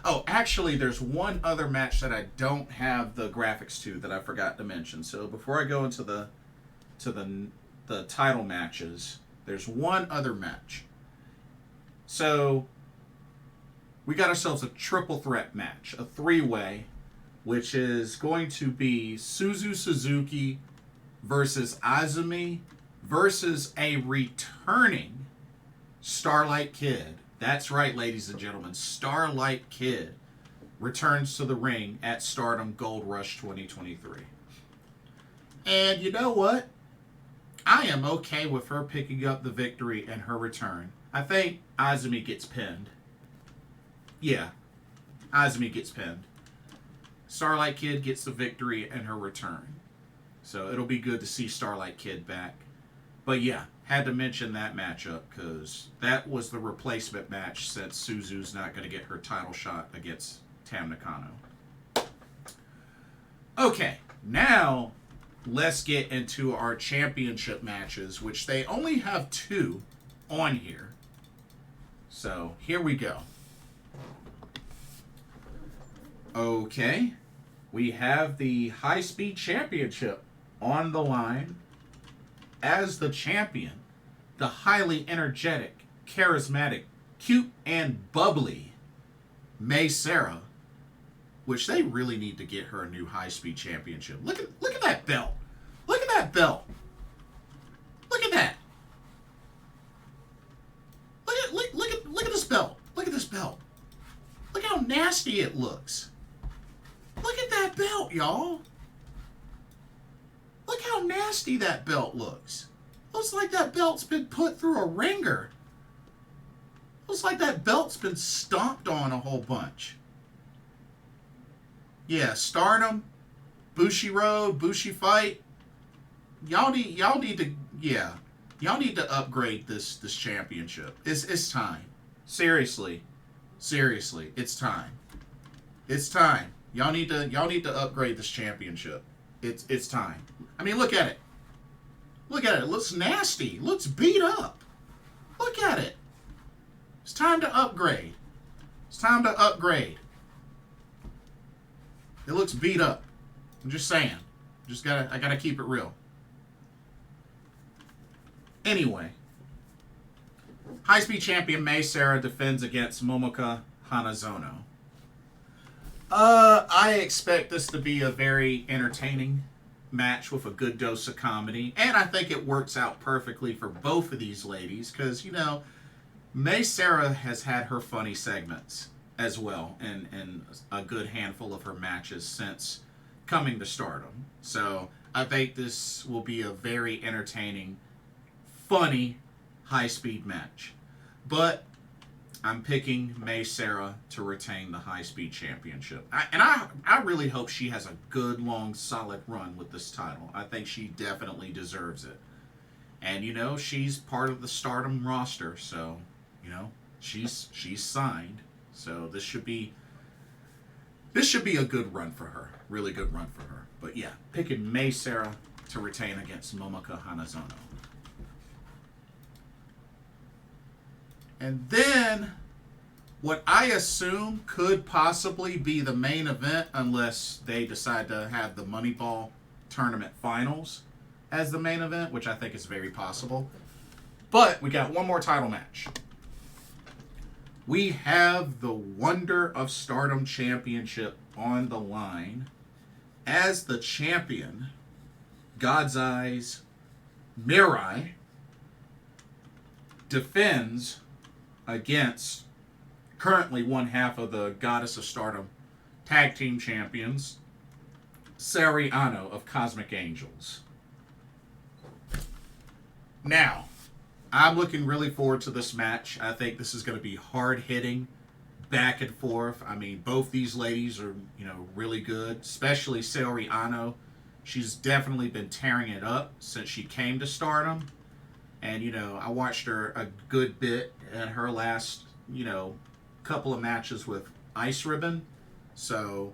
Oh, actually, there's one other match that I don't have the graphics to that I forgot to mention. So before I go into the title matches, there's one other match. So we got ourselves a triple threat match, a three-way, which is going to be Suzu Suzuki versus Azumi versus a returning Starlight Kid. That's right, ladies and gentlemen. Starlight Kid returns to the ring at Stardom Gold Rush 2023. And you know what? I am okay with her picking up the victory and her return. I think Azumi gets pinned. Yeah, Azumi gets pinned. Starlight Kid gets the victory and her return. So it'll be good to see Starlight Kid back. But yeah, had to mention that matchup because that was the replacement match since Suzu's not going to get her title shot against Tam Nakano. Okay, now let's get into our championship matches, which they only have 2 on here. So here we go. Okay, we have the High Speed Championship on the line. As the champion, the highly energetic, charismatic, cute, and bubbly Mei Seira, which they really need to get her a new high-speed championship. Look at that belt. Look at that belt. Look at that. Look at this belt. Look at this belt. Look how nasty it looks. Look at that belt, y'all. Look how nasty that belt looks. Looks like that belt's been put through a ringer. Looks like that belt's been stomped on a whole bunch. Yeah, Stardom, Bushi Road, Bushi Fight. Y'all need to upgrade this championship. It's time. Seriously, it's time. It's time. Y'all need to upgrade this championship. It's time. I mean, look at it. Look at it. It looks nasty. It looks beat up. Look at it. It's time to upgrade. It's time to upgrade. It looks beat up. I'm just saying. I gotta keep it real. Anyway. High-speed champion Mei Seira defends against Momoka Hanazono. I expect this to be a very entertaining match with a good dose of comedy. And I think it works out perfectly for both of these ladies because, Mei Seira has had her funny segments as well in a good handful of her matches since coming to Stardom. So I think this will be a very entertaining, funny, high-speed match. But I'm picking Mei Seira to retain the high-speed championship. I really hope she has a good, long, solid run with this title. I think she definitely deserves it. And, you know, she's part of the Stardom roster, so, you know, she's signed. So this should be a good run for her. Really good run for her. But, yeah, picking Mei Seira to retain against Momoka Hanazono. And then, what I assume could possibly be the main event, unless they decide to have the Moneyball tournament finals as the main event, which I think is very possible. But we got one more title match. We have the Wonder of Stardom Championship on the line. As the champion, God's Eyes Mirai defends against currently one half of the Goddess of Stardom Tag Team Champions, Sakurai of Cosmic Angels. Now, I'm looking really forward to this match. I think this is going to be hard-hitting, back and forth. I mean, both these ladies are, you know, really good, especially Sakurai. She's definitely been tearing it up since she came to Stardom. And, you know, I watched her a good bit in her last, you know, couple of matches with Ice Ribbon. So,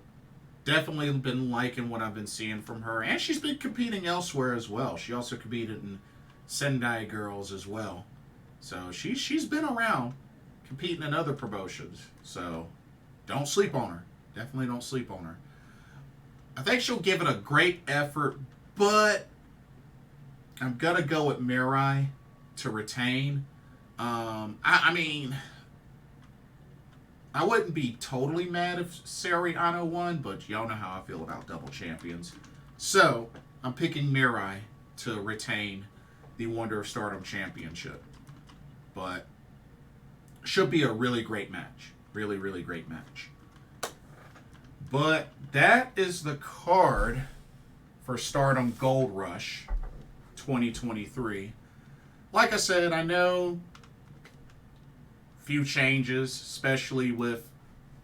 definitely been liking what I've been seeing from her. And she's been competing elsewhere as well. She also competed in Sendai Girls as well. So, she's been around competing in other promotions. So, don't sleep on her. Definitely don't sleep on her. I think she'll give it a great effort, but I'm going to go with Mirai to retain. I mean, I wouldn't be totally mad if Sakurai won, but y'all know how I feel about double champions. So, I'm picking Mirai to retain the Wonder of Stardom Championship. But, should be a really great match. Really, really great match. But, that is the card for Stardom Gold Rush 2023. Like I said, I know a few changes, especially with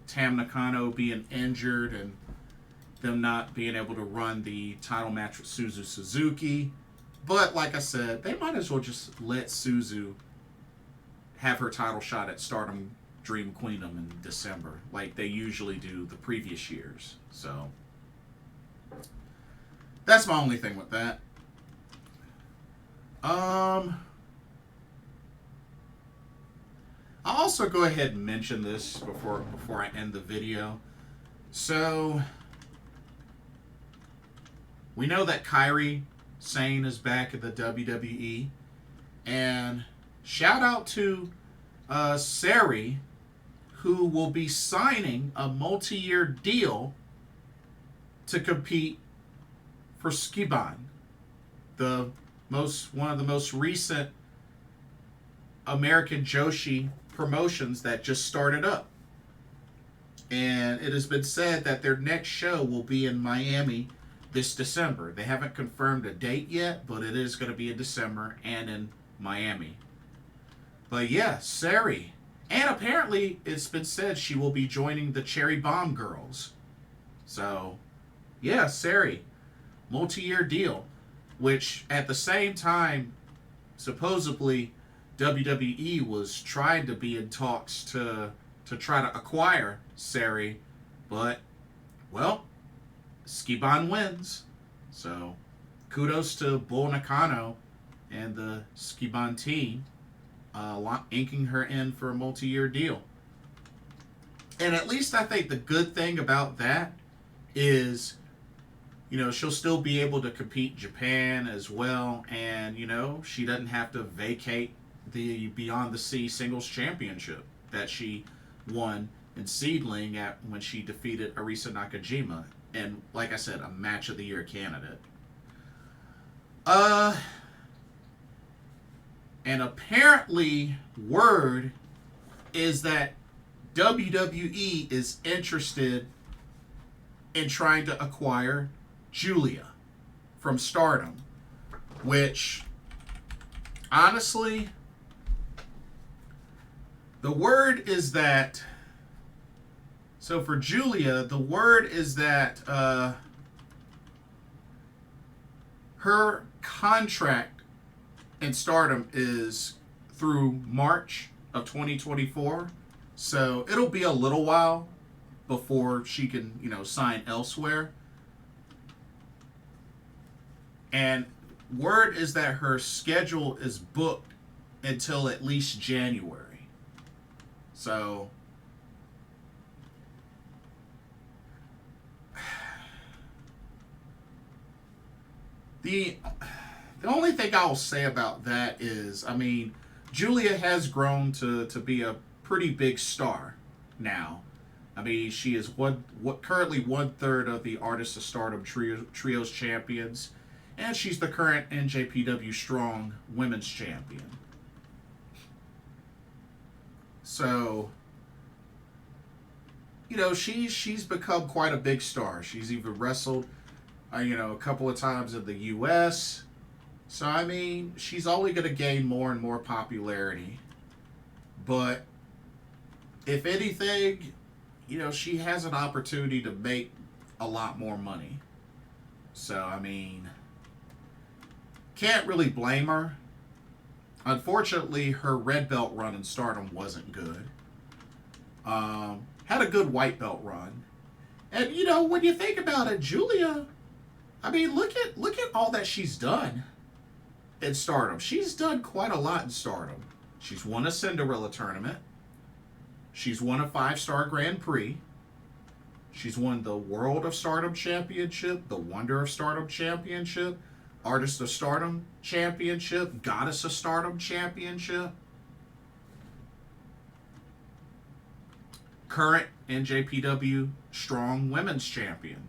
Tam Nakano being injured and them not being able to run the title match with Suzu Suzuki. But like I said, they might as well just let Suzu have her title shot at Stardom Dream Queendom in December, like they usually do the previous years. So that's my only thing with that. I'll also go ahead and mention this before I end the video. So, we know that Kairi Sane is back at the WWE. And shout out to Sari, who will be signing a multi-year deal to compete for Skiban, one of the most recent American Joshi promotions that just started up. And it has been said that their next show will be in Miami this December. They haven't confirmed a date yet, but it is going to be in December and in Miami. But yeah, Sari. And apparently it's been said she will be joining the Cherry Bomb Girls. So, yeah, Sari. Multi-year deal. Which, at the same time, supposedly WWE was trying to be in talks to try to acquire Sari, but, well, Skiban wins. So, kudos to Bull Nakano and the Skiban team, inking her in for a multi-year deal. And at least I think the good thing about that is, you know, she'll still be able to compete in Japan as well, and, you know, she doesn't have to vacate the Beyond the Sea Singles Championship that she won in Seedling when she defeated Arisa Nakajima, and, like I said, a Match of the Year candidate. And apparently, word is that WWE is interested in trying to acquire Giulia from Stardom, which, honestly, The word is that. So for Giulia, the word is that her contract in Stardom is through March of 2024. So it'll be a little while before she can, sign elsewhere. And word is that her schedule is booked until at least January. So the only thing I'll say about that is, Giulia has grown to be a pretty big star now. She is currently 1/3 of the Artists of Stardom Trios champions, and she's the current NJPW Strong Women's Champion. So, she's become quite a big star. She's even wrestled, a couple of times in the U.S. So, she's only going to gain more and more popularity. But, if anything, she has an opportunity to make a lot more money. So, can't really blame her. Unfortunately, her red belt run in Stardom wasn't good. Had a good white belt run. And, when you think about it, Giulia, look at all that she's done in Stardom. She's done quite a lot in Stardom. She's won a Cinderella tournament. She's won a 5-star Grand Prix. She's won the World of Stardom Championship, the Wonder of Stardom Championship, Artist of Stardom Championship, Goddess of Stardom Championship. Current NJPW Strong Women's Champion.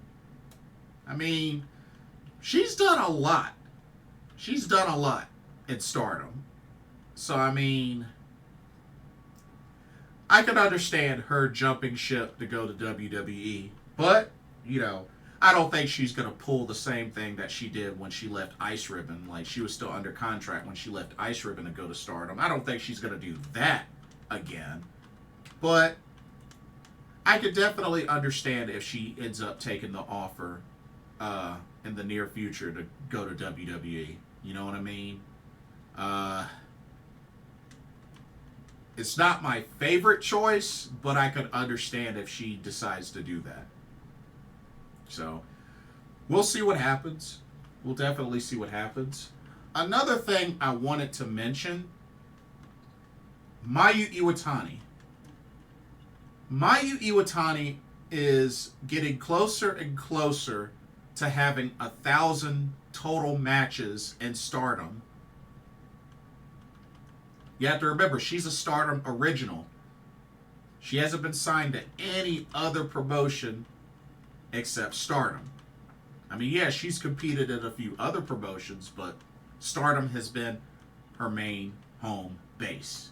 She's done a lot. She's done a lot in Stardom. So, I could understand her jumping ship to go to WWE. But, I don't think she's going to pull the same thing that she did when she left Ice Ribbon. Like, she was still under contract when she left Ice Ribbon to go to Stardom. I don't think she's going to do that again. But I could definitely understand if she ends up taking the offer in the near future to go to WWE. You know what I mean? It's not my favorite choice, but I could understand if she decides to do that. So, we'll see what happens. We'll definitely see what happens. Another thing I wanted to mention, Mayu Iwatani. Mayu Iwatani is getting closer and closer to having 1,000 total matches in Stardom. You have to remember, she's a Stardom original. She hasn't been signed to any other promotion except Stardom. She's competed in a few other promotions, but Stardom has been her main home base.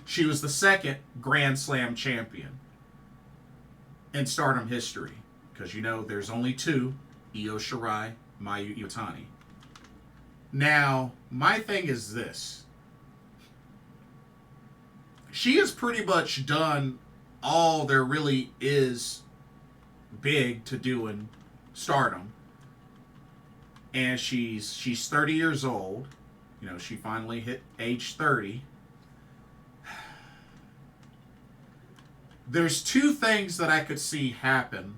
She was the second Grand Slam champion in Stardom history. Because, there's only 2, Io Shirai, Mayu Iwatani. Now, my thing is this. She has pretty much done all there really is big to do in Stardom. And she's 30 years old. She finally hit age 30. There's 2 things that I could see happen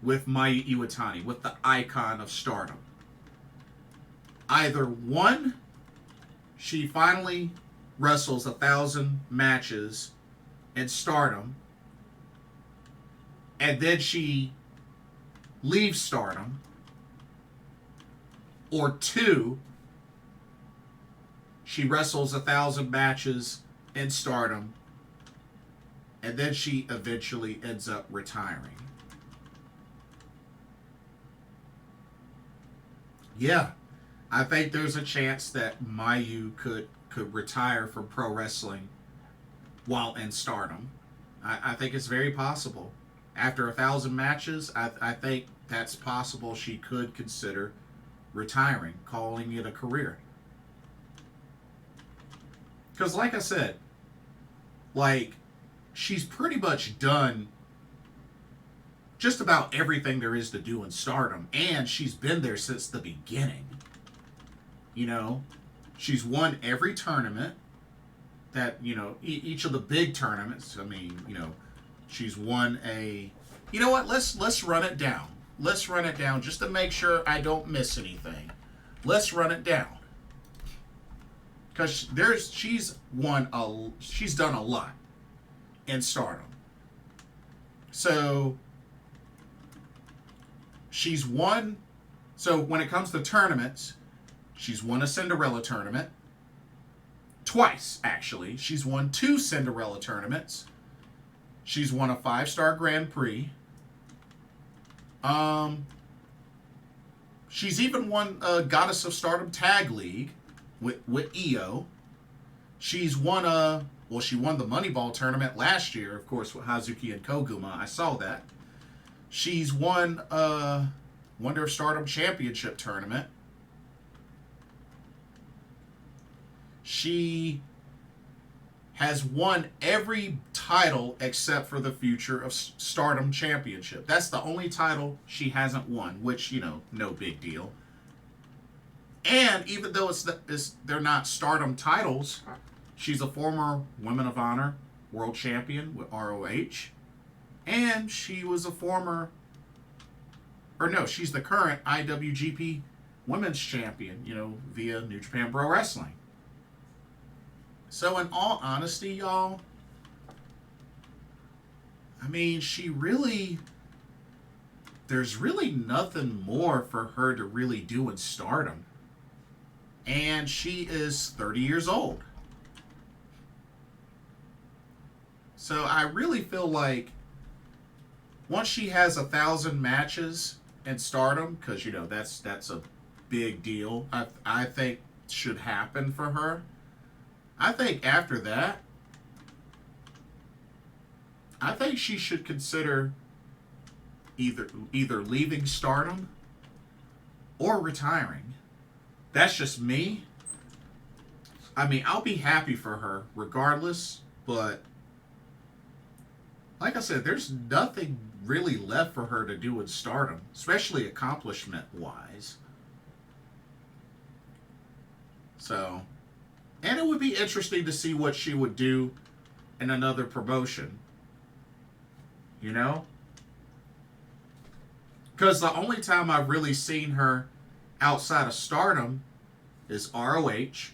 with Mayu Iwatani, with the icon of Stardom. Either 1, she finally wrestles 1,000 matches in Stardom, and then she leaves Stardom. Or 2, she wrestles 1,000 matches in Stardom, and then she eventually ends up retiring. Yeah, I think there's a chance that Mayu could retire from pro wrestling while in Stardom. I think it's very possible. After 1,000 matches, I think that's possible. She could consider retiring, calling it a career. Because, like I said, like, she's pretty much done just about everything there is to do in Stardom, and she's been there since the beginning. You know, she's won every tournament that, you know, each of the big tournaments. I mean, you know, she's won a... You know what? Let's run it down. Let's run it down just to make sure I don't miss anything. Let's run it down. Because she's done a lot in Stardom. So she's won. So when it comes to tournaments, she's won a Cinderella tournament. Twice, actually. She's won 2 Cinderella tournaments. She's won a 5-star Grand Prix. She's even won a Goddess of Stardom Tag League with Io. She's won she won the Moneyball tournament last year, of course, with Hazuki and Koguma. I saw that. She's won a Wonder of Stardom Championship tournament. She has won every title except for the Future of Stardom Championship. That's the only title she hasn't won, which, you know, no big deal. And even though they're not Stardom titles, she's a former Women of Honor World Champion with ROH. And she was a she's the current IWGP Women's Champion, you know, via New Japan Pro Wrestling. So in all honesty, y'all, I mean, there's really nothing more for her to really do in Stardom. And she is 30 years old. So I really feel like once she has 1,000 matches in Stardom, because, you know, that's a big deal, I think should happen for her. I think after that, I think she should consider either leaving Stardom or retiring. That's just me. I mean, I'll be happy for her regardless, but like I said, there's nothing really left for her to do in Stardom, especially accomplishment-wise. So, and it would be interesting to see what she would do in another promotion. You know? Because the only time I've really seen her outside of Stardom is ROH,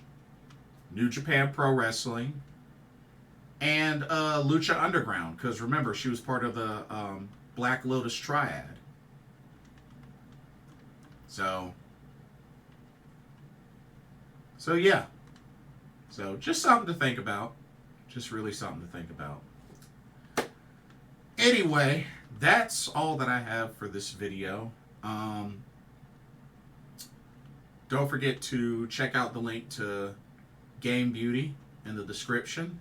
New Japan Pro Wrestling, and Lucha Underground. Because remember, she was part of the Black Lotus Triad. So yeah. So just something to think about. Just really something to think about. Anyway, that's all that I have for this video. Don't forget to check out the link to Game Beauty in the description.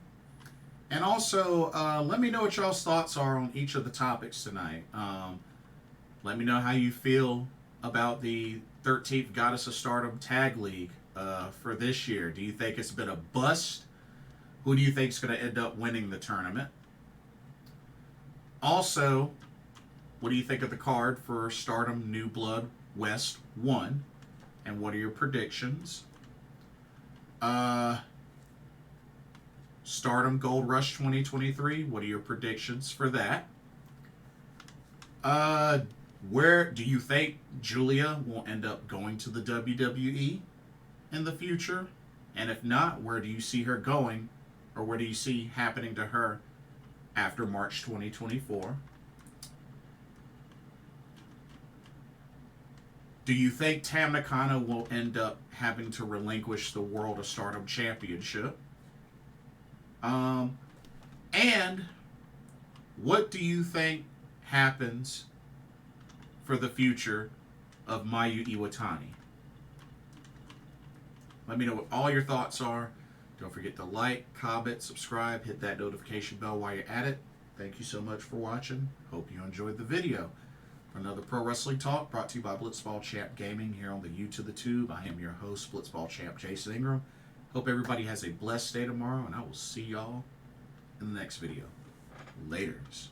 And also, let me know what y'all's thoughts are on each of the topics tonight. Let me know how you feel about the 13th Goddess of Stardom Tag League for this year. Do you think it's been a bust? Who do you think is going to end up winning the tournament? Also, what do you think of the card for Stardom New Blood West 1? And what are your predictions? Stardom Gold Rush 2023. What are your predictions for that? Where do you think Giulia will end up going to the WWE in the future? And if not, where do you see her going? Or what do you see happening to her after March 2024? Do you think Tam Nakano will end up having to relinquish the World of Stardom Championship? And what do you think happens for the future of Mayu Iwatani? Let me know what all your thoughts are. Don't forget to like, comment, subscribe, hit that notification bell while you're at it. Thank you so much for watching. Hope you enjoyed the video. For another Pro Wrestling Talk brought to you by Blitzball Champ Gaming here on the U to the Tube. I am your host, Blitzball Champ Jason Ingram. Hope everybody has a blessed day tomorrow, and I will see y'all in the next video. Laters.